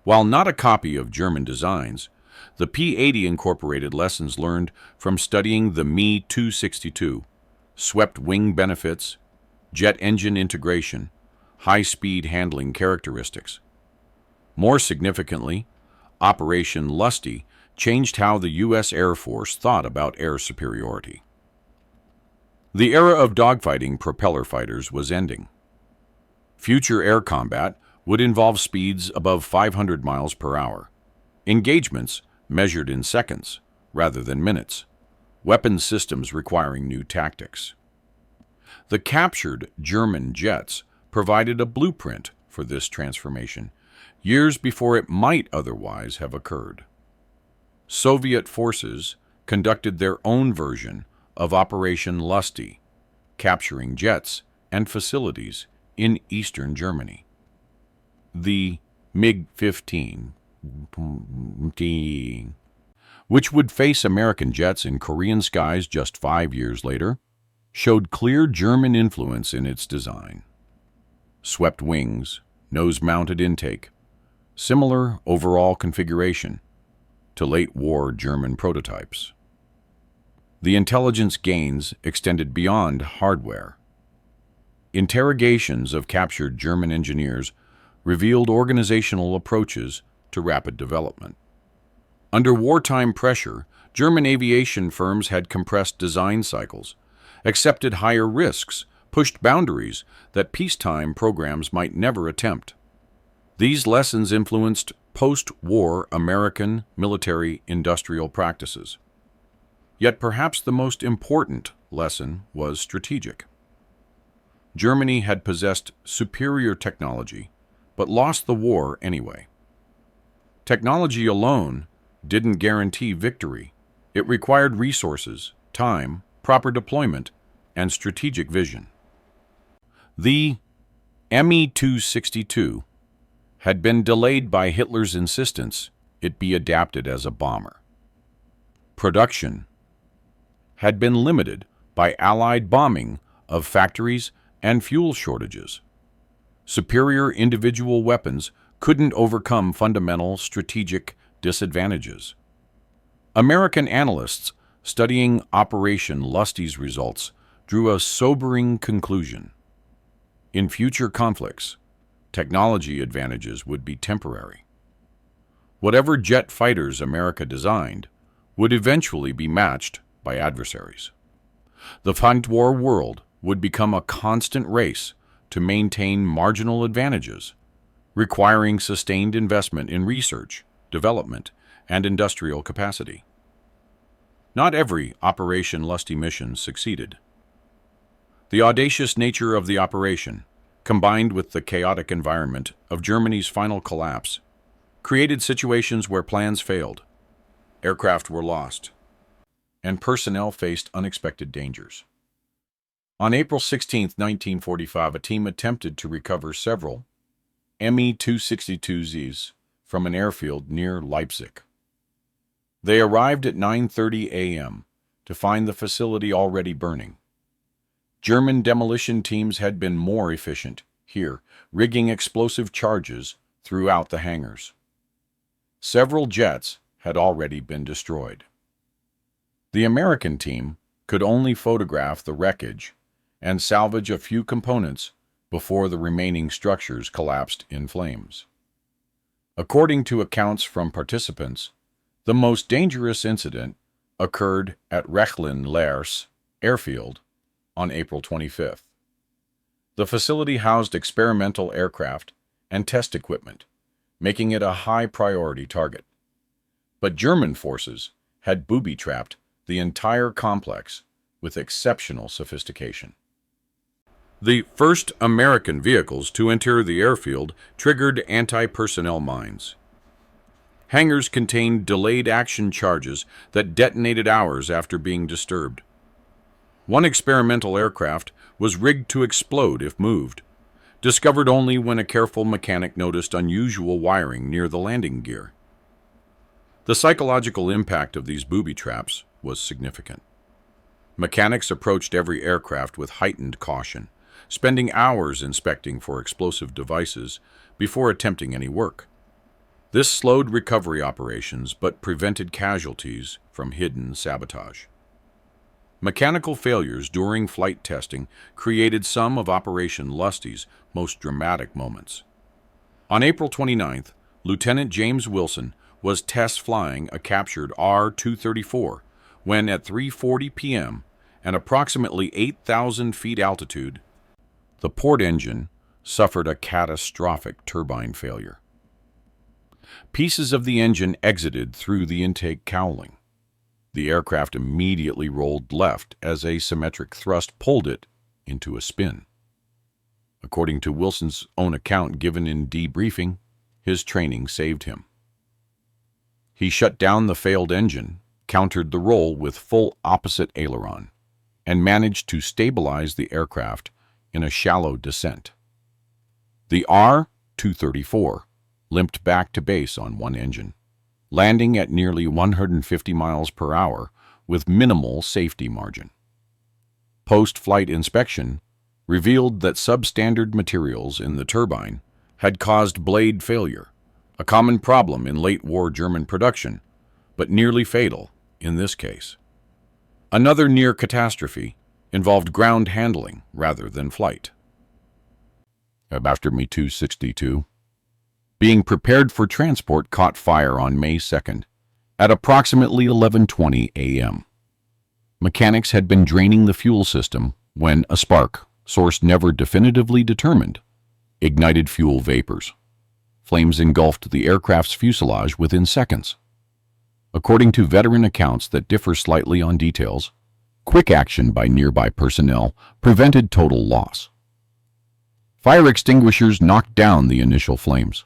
While not a copy of German designs, the P-80 incorporated lessons learned from studying the Me-262, swept wing benefits, jet engine integration, high-speed handling characteristics. More significantly, Operation Lusty changed how the U.S. Air Force thought about air superiority. The era of dogfighting propeller fighters was ending. Future air combat would involve speeds above 500 miles per hour, engagements measured in seconds rather than minutes, weapons systems requiring new tactics. The captured German jets provided a blueprint for this transformation, years before it might otherwise have occurred. Soviet forces conducted their own version of Operation Lusty, capturing jets and facilities in eastern Germany. The MiG-15, which would face American jets in Korean skies just 5 years later, showed clear German influence in its design. Swept wings, nose-mounted intake, similar overall configuration to late-war German prototypes. The intelligence gains extended beyond hardware. Interrogations of captured German engineers revealed organizational approaches to rapid development. Under wartime pressure, German aviation firms had compressed design cycles, accepted higher risks, pushed boundaries that peacetime programs might never attempt. These lessons influenced post-war American military-industrial practices. Yet perhaps the most important lesson was strategic. Germany had possessed superior technology, but lost the war anyway. Technology alone didn't guarantee victory. It required resources, time, proper deployment, and strategic vision. The Me-262 had been delayed by Hitler's insistence it be adapted as a bomber. Production had been limited by Allied bombing of factories and fuel shortages. Superior individual weapons couldn't overcome fundamental strategic disadvantages. American analysts studying Operation Lusty's results drew a sobering conclusion. In future conflicts, technology advantages would be temporary. Whatever jet fighters America designed would eventually be matched by adversaries. The post-war world would become a constant race to maintain marginal advantages, requiring sustained investment in research, development, and industrial capacity. Not every Operation Lusty mission succeeded. The audacious nature of the operation, combined with the chaotic environment of Germany's final collapse, created situations where plans failed, aircraft were lost, and personnel faced unexpected dangers. On April 16, 1945, a team attempted to recover several Me-262Zs from an airfield near Leipzig. They arrived at 9:30 a.m. to find the facility already burning. German demolition teams had been more efficient here, rigging explosive charges throughout the hangars. Several jets had already been destroyed. The American team could only photograph the wreckage and salvage a few components before the remaining structures collapsed in flames. According to accounts from participants, the most dangerous incident occurred at Rechlin-Lers airfield on April 25th. The facility housed experimental aircraft and test equipment, making it a high-priority target. But German forces had booby-trapped the entire complex with exceptional sophistication. The first American vehicles to enter the airfield triggered anti-personnel mines. Hangars contained delayed action charges that detonated hours after being disturbed. One experimental aircraft was rigged to explode if moved, discovered only when a careful mechanic noticed unusual wiring near the landing gear. The psychological impact of these booby traps was significant. Mechanics approached every aircraft with heightened caution, spending hours inspecting for explosive devices before attempting any work. This slowed recovery operations but prevented casualties from hidden sabotage. Mechanical failures during flight testing created some of Operation Lusty's most dramatic moments. On April 29th, Lieutenant James Wilson was test flying a captured R-234 when at 3:40 p.m. and approximately 8,000 feet altitude, the port engine suffered a catastrophic turbine failure. Pieces of the engine exited through the intake cowling. The aircraft immediately rolled left as asymmetric thrust pulled it into a spin. According to Wilson's own account given in debriefing, his training saved him. He shut down the failed engine, countered the roll with full opposite aileron, and managed to stabilize the aircraft in a shallow descent. The R-234 limped back to base on one engine, landing at nearly 150 miles per hour with minimal safety margin. Post-flight inspection revealed that substandard materials in the turbine had caused blade failure, a common problem in late-war German production, but nearly fatal in this case. Another near catastrophe involved ground handling rather than flight. After Me-262, being prepared for transport, caught fire on May 2nd At approximately 11:20 a.m., mechanics had been draining the fuel system when a spark, source never definitively determined, ignited fuel vapors. Flames engulfed the aircraft's fuselage within seconds. According to veteran accounts that differ slightly on details, quick action by nearby personnel prevented total loss. Fire extinguishers knocked down the initial flames.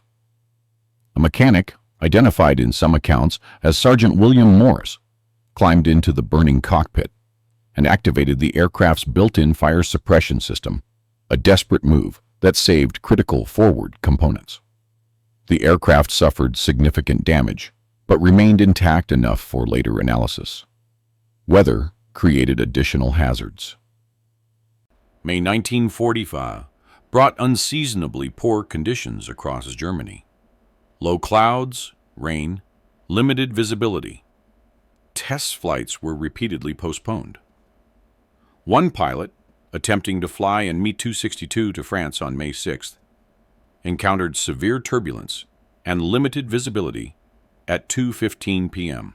A mechanic, identified in some accounts as Sergeant William Morris, climbed into the burning cockpit and activated the aircraft's built-in fire suppression system, a desperate move that saved critical forward components. The aircraft suffered significant damage, but remained intact enough for later analysis. Weather created additional hazards. May 1945 brought unseasonably poor conditions across Germany. Low clouds, rain, limited visibility. Test flights were repeatedly postponed. One pilot, attempting to fly an Me-262 to France on May 6th, encountered severe turbulence and limited visibility at 2:15 p.m.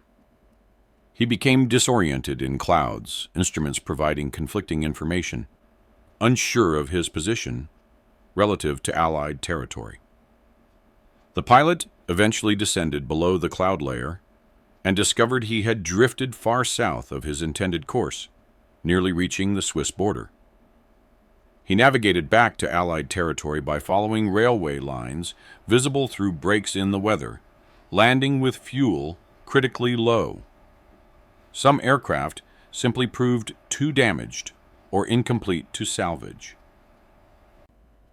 He became disoriented in clouds, instruments providing conflicting information, unsure of his position relative to Allied territory. The pilot eventually descended below the cloud layer and discovered he had drifted far south of his intended course, nearly reaching the Swiss border. He navigated back to Allied territory by following railway lines visible through breaks in the weather, landing with fuel critically low. Some aircraft simply proved too damaged or incomplete to salvage.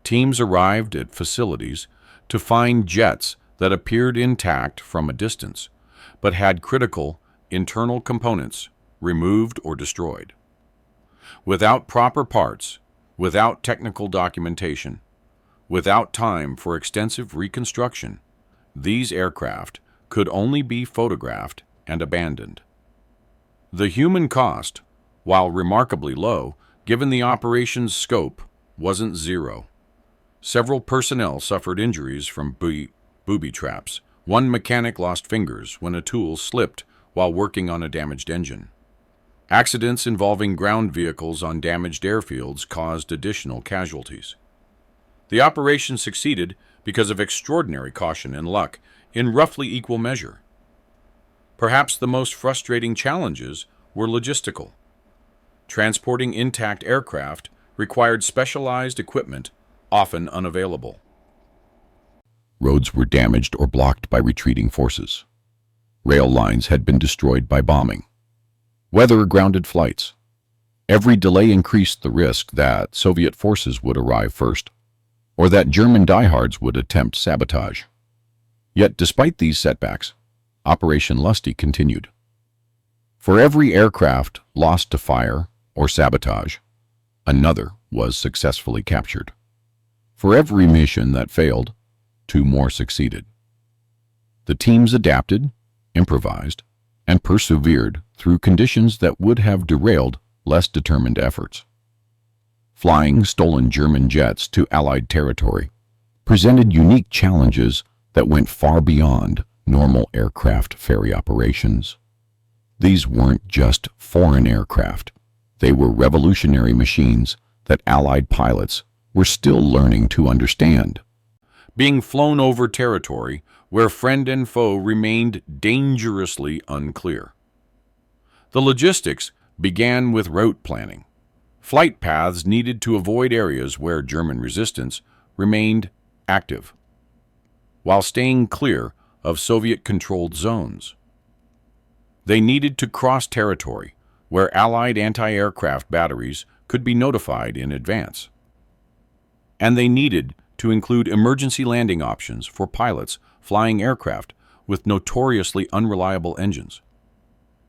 Teams arrived at facilities to find jets that appeared intact from a distance, but had critical internal components removed or destroyed. Without proper parts, without technical documentation, without time for extensive reconstruction, these aircraft could only be photographed and abandoned. The human cost, while remarkably low, given the operation's scope, wasn't zero. Several personnel suffered injuries from booby traps. One mechanic lost fingers when a tool slipped while working on a damaged engine. Accidents involving ground vehicles on damaged airfields caused additional casualties. The operation succeeded because of extraordinary caution and luck in roughly equal measure. Perhaps the most frustrating challenges were logistical. Transporting intact aircraft required specialized equipment, often unavailable. Roads were damaged or blocked by retreating forces. Rail lines had been destroyed by bombing. Weather grounded flights. Every delay increased the risk that Soviet forces would arrive first, or that German diehards would attempt sabotage. Yet despite these setbacks, Operation Lusty continued. For every aircraft lost to fire or sabotage, another was successfully captured. For every mission that failed, two more succeeded. The teams adapted, improvised, and persevered through conditions that would have derailed less determined efforts. Flying stolen German jets to Allied territory presented unique challenges that went far beyond normal aircraft ferry operations. These weren't just foreign aircraft. They were revolutionary machines that Allied pilots were still learning to understand. Being flown over territory where friend and foe remained dangerously unclear. The logistics began with route planning. Flight paths needed to avoid areas where German resistance remained active, while staying clear of Soviet-controlled zones. They needed to cross territory where Allied anti-aircraft batteries could be notified in advance. And they needed to include emergency landing options for pilots flying aircraft with notoriously unreliable engines.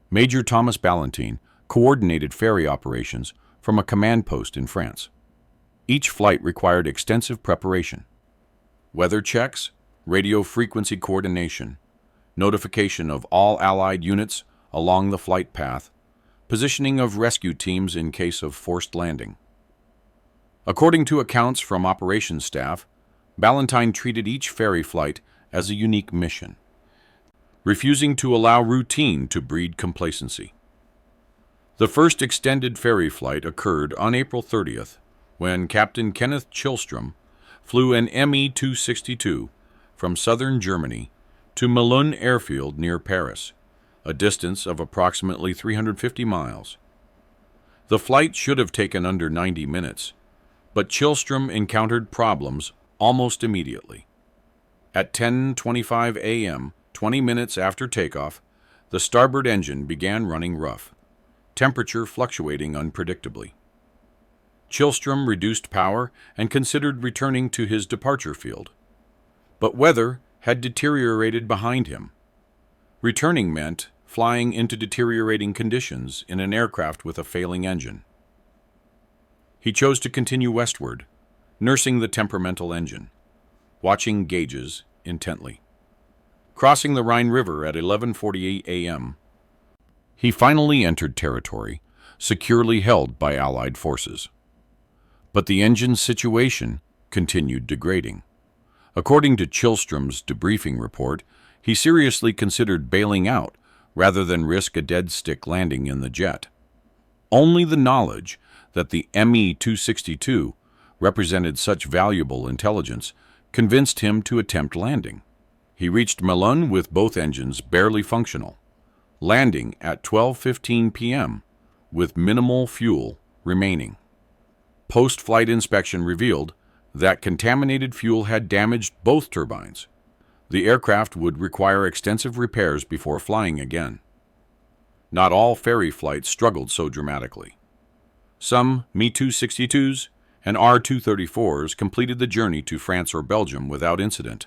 Major Thomas Ballantine coordinated ferry operations from a command post in France. Each flight required extensive preparation: weather checks, radio frequency coordination, notification of all Allied units along the flight path, positioning of rescue teams in case of forced landing. According to accounts from operations staff, Ballantine treated each ferry flight as a unique mission. refusing to allow routine to breed complacency. The first extended ferry flight occurred on April 30th, when Captain Kenneth Chillstrom flew an Me-262 from southern Germany to Melun Airfield near Paris, a distance of approximately 350 miles. The flight should have taken under 90 minutes, but Chillstrom encountered problems almost immediately. At 10:25 a.m., 20 minutes after takeoff, the starboard engine began running rough, temperature fluctuating unpredictably. Chillstrom reduced power and considered returning to his departure field. But weather had deteriorated behind him. Returning meant flying into deteriorating conditions in an aircraft with a failing engine. He chose to continue westward, nursing the temperamental engine, watching gauges intently. Crossing the Rhine River at 11:48 a.m., he finally entered territory securely held by Allied forces. But the engine's situation continued degrading. According to Chillstrom's debriefing report, he seriously considered bailing out rather than risk a dead-stick landing in the jet. Only the knowledge that the Me-262 represented such valuable intelligence convinced him to attempt landing. He reached Melun with both engines barely functional, landing at 12:15 p.m. with minimal fuel remaining. Post-flight inspection revealed that contaminated fuel had damaged both turbines. The aircraft would require extensive repairs before flying again. Not all ferry flights struggled so dramatically. Some Me-262s and R-234s completed the journey to France or Belgium without incident,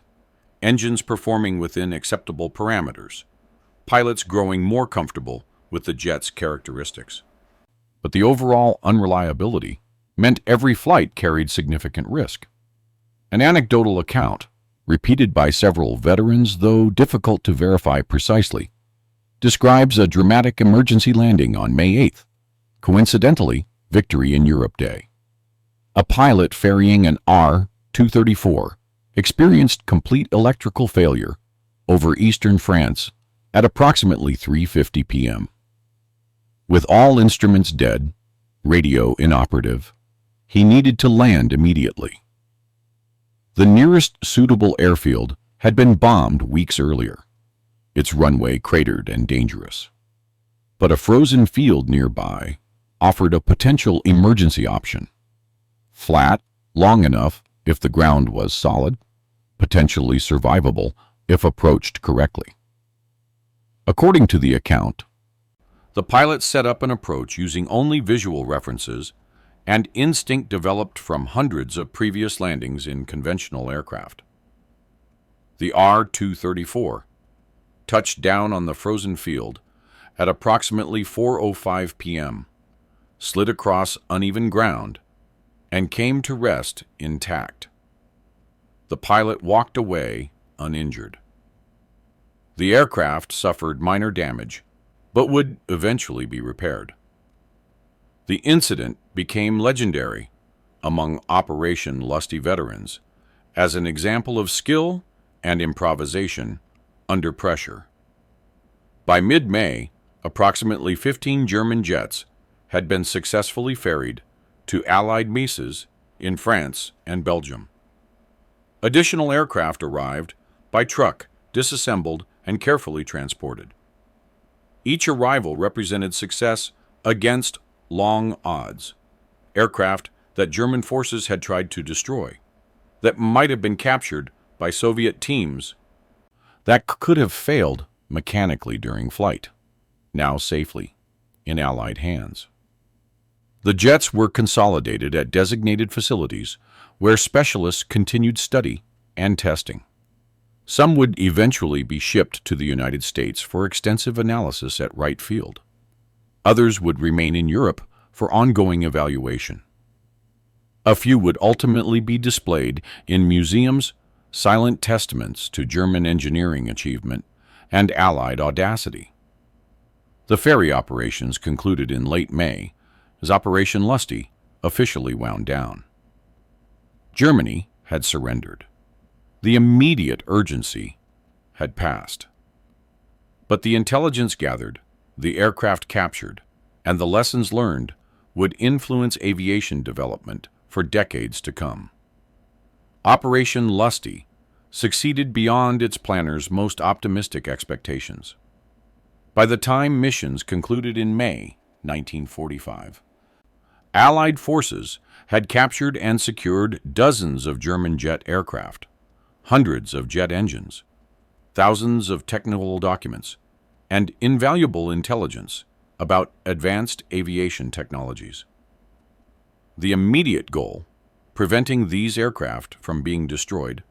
engines performing within acceptable parameters, pilots growing more comfortable with the jet's characteristics. But the overall unreliability meant every flight carried significant risk. An anecdotal account, repeated by several veterans though difficult to verify precisely, describes a dramatic emergency landing on May 8th, coincidentally Victory in Europe Day. A pilot ferrying an R-234 experienced complete electrical failure over eastern France at approximately 3:50 p.m. With all instruments dead, radio inoperative, he needed to land immediately. The nearest suitable airfield had been bombed weeks earlier, its runway cratered and dangerous. But a frozen field nearby offered a potential emergency option. Flat, long enough if the ground was solid, potentially survivable if approached correctly. According to the account, the pilot set up an approach using only visual references and instinct developed from hundreds of previous landings in conventional aircraft. The R-234 touched down on the frozen field at approximately 4:05 p.m., slid across uneven ground, and came to rest intact. The pilot walked away uninjured. The aircraft suffered minor damage, but would eventually be repaired. The incident became legendary among Operation Lusty veterans as an example of skill and improvisation under pressure. By mid-May, approximately 15 German jets had been successfully ferried to Allied bases in France and Belgium. Additional aircraft arrived by truck, disassembled, and carefully transported. Each arrival represented success against long odds, aircraft that German forces had tried to destroy, that might have been captured by Soviet teams, that could have failed mechanically during flight, now safely in Allied hands. The jets were consolidated at designated facilities where specialists continued study and testing. Some would eventually be shipped to the United States for extensive analysis at Wright Field. Others would remain in Europe for ongoing evaluation. A few would ultimately be displayed in museums, silent testaments to German engineering achievement and Allied audacity. The ferry operations concluded in late May as Operation Lusty officially wound down. Germany had surrendered. The immediate urgency had passed. But the intelligence gathered, the aircraft captured, and the lessons learned would influence aviation development for decades to come. Operation Lusty succeeded beyond its planners' most optimistic expectations. By the time missions concluded in May 1945, Allied forces had captured and secured dozens of German jet aircraft, hundreds of jet engines, thousands of technical documents, and invaluable intelligence about advanced aviation technologies. The immediate goal, preventing these aircraft from being destroyed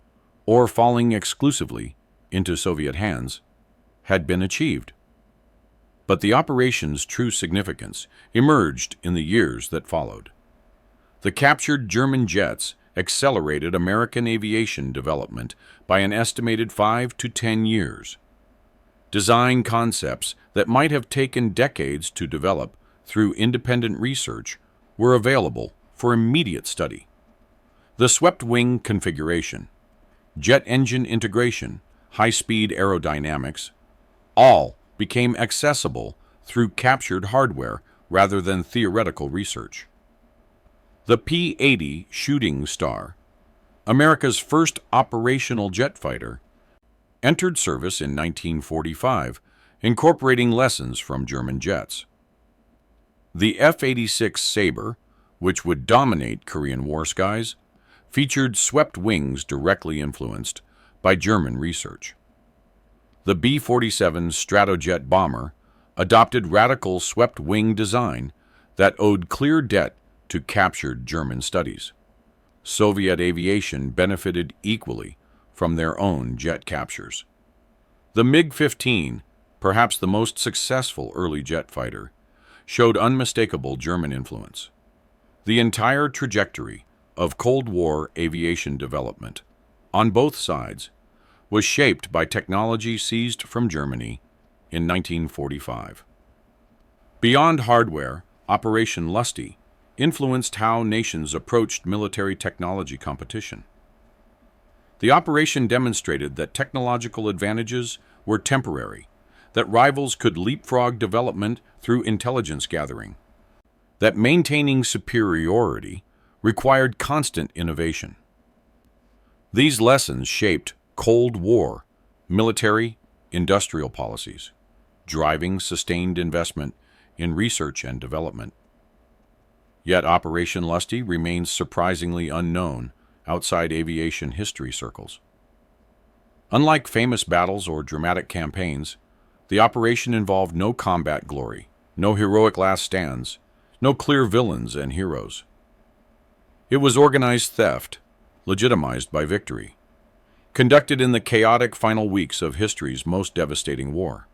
or falling exclusively into Soviet hands, had been achieved. But the operation's true significance emerged in the years that followed. The captured German jets accelerated American aviation development by an estimated 5 to 10 years. Design concepts that might have taken decades to develop through independent research were available for immediate study. The swept-wing configuration, jet engine integration, high-speed aerodynamics, all became accessible through captured hardware rather than theoretical research. The P-80 Shooting Star, America's first operational jet fighter, entered service in 1945, incorporating lessons from German jets. The F-86 Sabre, which would dominate Korean war skies, featured swept wings directly influenced by German research. The B-47 Stratojet bomber adopted radical swept-wing design that owed clear debt to captured German studies. Soviet aviation benefited equally from their own jet captures. The MiG-15, perhaps the most successful early jet fighter, showed unmistakable German influence. The entire trajectory of Cold War aviation development, on both sides, was shaped by technology seized from Germany in 1945. Beyond hardware, Operation Lusty influenced how nations approached military technology competition. The operation demonstrated that technological advantages were temporary, that rivals could leapfrog development through intelligence gathering, that maintaining superiority required constant innovation. These lessons shaped Cold War military, industrial policies, driving sustained investment in research and development. Yet Operation Lusty remains surprisingly unknown outside aviation history circles. Unlike famous battles or dramatic campaigns, the operation involved no combat glory, no heroic last stands, no clear villains and heroes. It was organized theft, legitimized by victory, conducted in the chaotic final weeks of history's most devastating war.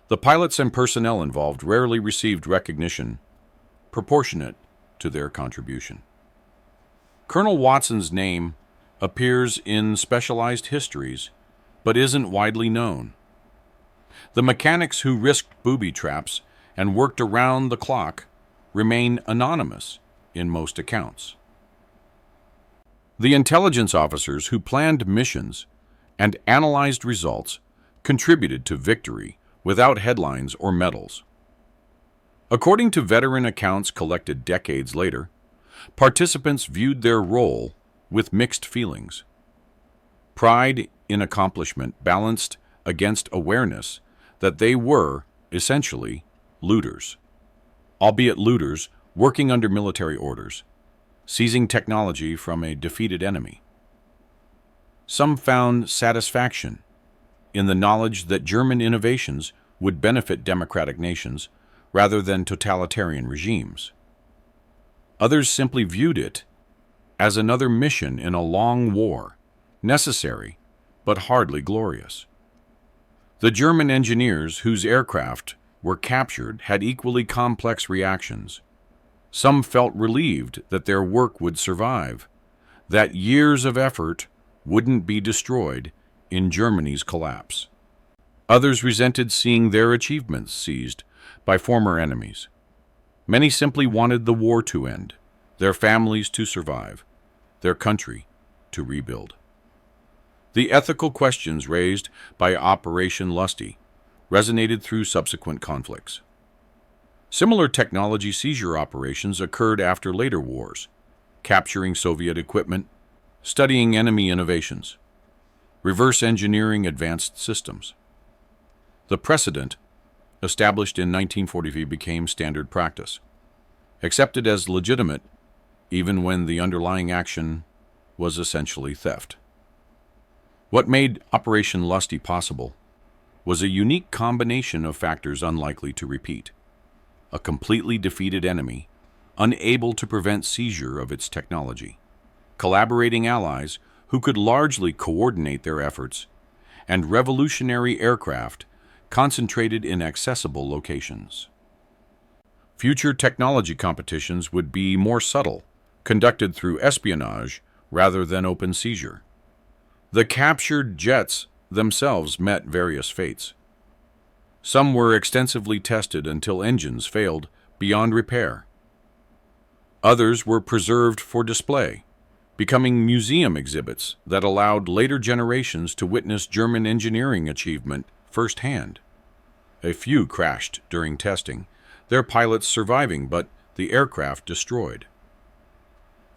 The pilots and personnel involved rarely received recognition proportionate to their contribution. Colonel Watson's name appears in specialized histories, but isn't widely known. The mechanics who risked booby traps and worked around the clock remain anonymous in most accounts. The intelligence officers who planned missions and analyzed results contributed to victory without headlines or medals. According to veteran accounts collected decades later, participants viewed their role with mixed feelings. Pride in accomplishment balanced against awareness that they were, essentially, looters, albeit looters working under military orders, seizing technology from a defeated enemy. Some found satisfaction in the knowledge that German innovations would benefit democratic nations rather than totalitarian regimes. Others simply viewed it as another mission in a long war, necessary but hardly glorious. The German engineers whose aircraft were captured had equally complex reactions. Some felt relieved that their work would survive, that years of effort wouldn't be destroyed in Germany's collapse. Others resented seeing their achievements seized by former enemies. Many simply wanted the war to end, their families to survive, their country to rebuild. The ethical questions raised by Operation Lusty resonated through subsequent conflicts. Similar technology seizure operations occurred after later wars, capturing Soviet equipment, studying enemy innovations, reverse engineering advanced systems. The precedent, established in 1943, became standard practice, accepted as legitimate even when the underlying action was essentially theft. What made Operation Lusty possible was a unique combination of factors unlikely to repeat: a completely defeated enemy, unable to prevent seizure of its technology, collaborating allies who could largely coordinate their efforts, and revolutionary aircraft concentrated in accessible locations. Future technology competitions would be more subtle, conducted through espionage rather than open seizure. The captured jets themselves met various fates. Some were extensively tested until engines failed beyond repair. Others were preserved for display, becoming museum exhibits that allowed later generations to witness German engineering achievement firsthand. A few crashed during testing, their pilots surviving but the aircraft destroyed.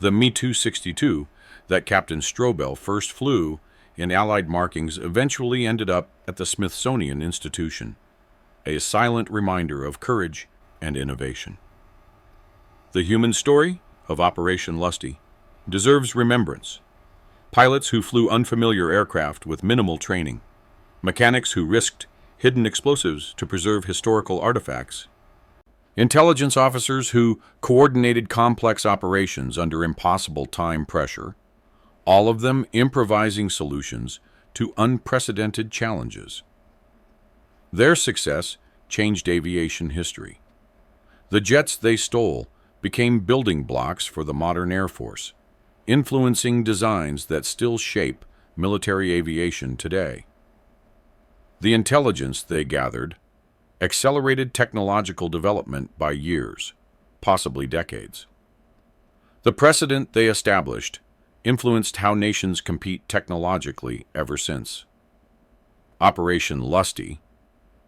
The Me-262 that Captain Strobel first flew in Allied markings eventually ended up at the Smithsonian Institution, a silent reminder of courage and innovation. The human story of Operation Lusty deserves remembrance. Pilots who flew unfamiliar aircraft with minimal training, mechanics who risked hidden explosives to preserve historical artifacts, intelligence officers who coordinated complex operations under impossible time pressure, all of them improvising solutions to unprecedented challenges. Their success changed aviation history. The jets they stole became building blocks for the modern Air Force, influencing designs that still shape military aviation today. The intelligence they gathered accelerated technological development by years, possibly decades. The precedent they established influenced how nations compete technologically ever since. Operation Lusty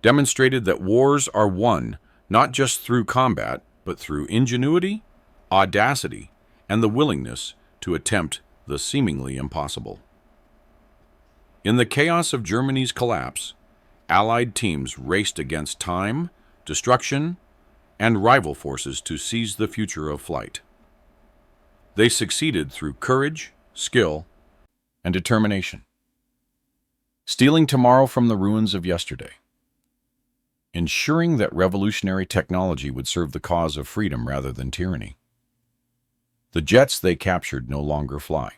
demonstrated that wars are won not just through combat, but through ingenuity, audacity, and the willingness to attempt the seemingly impossible. In the chaos of Germany's collapse, Allied teams raced against time, destruction, and rival forces to seize the future of flight. They succeeded through courage, skill, and determination, stealing tomorrow from the ruins of yesterday, ensuring that revolutionary technology would serve the cause of freedom rather than tyranny. The jets they captured no longer fly.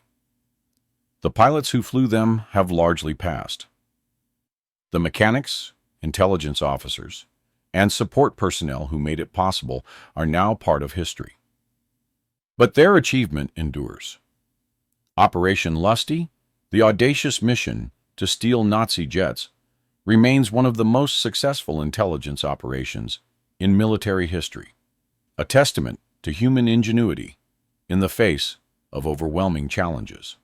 The pilots who flew them have largely passed. The mechanics, intelligence officers, and support personnel who made it possible are now part of history. But their achievement endures. Operation Lusty, the audacious mission to steal Nazi jets, remains one of the most successful intelligence operations in military history, a testament to human ingenuity in the face of overwhelming challenges.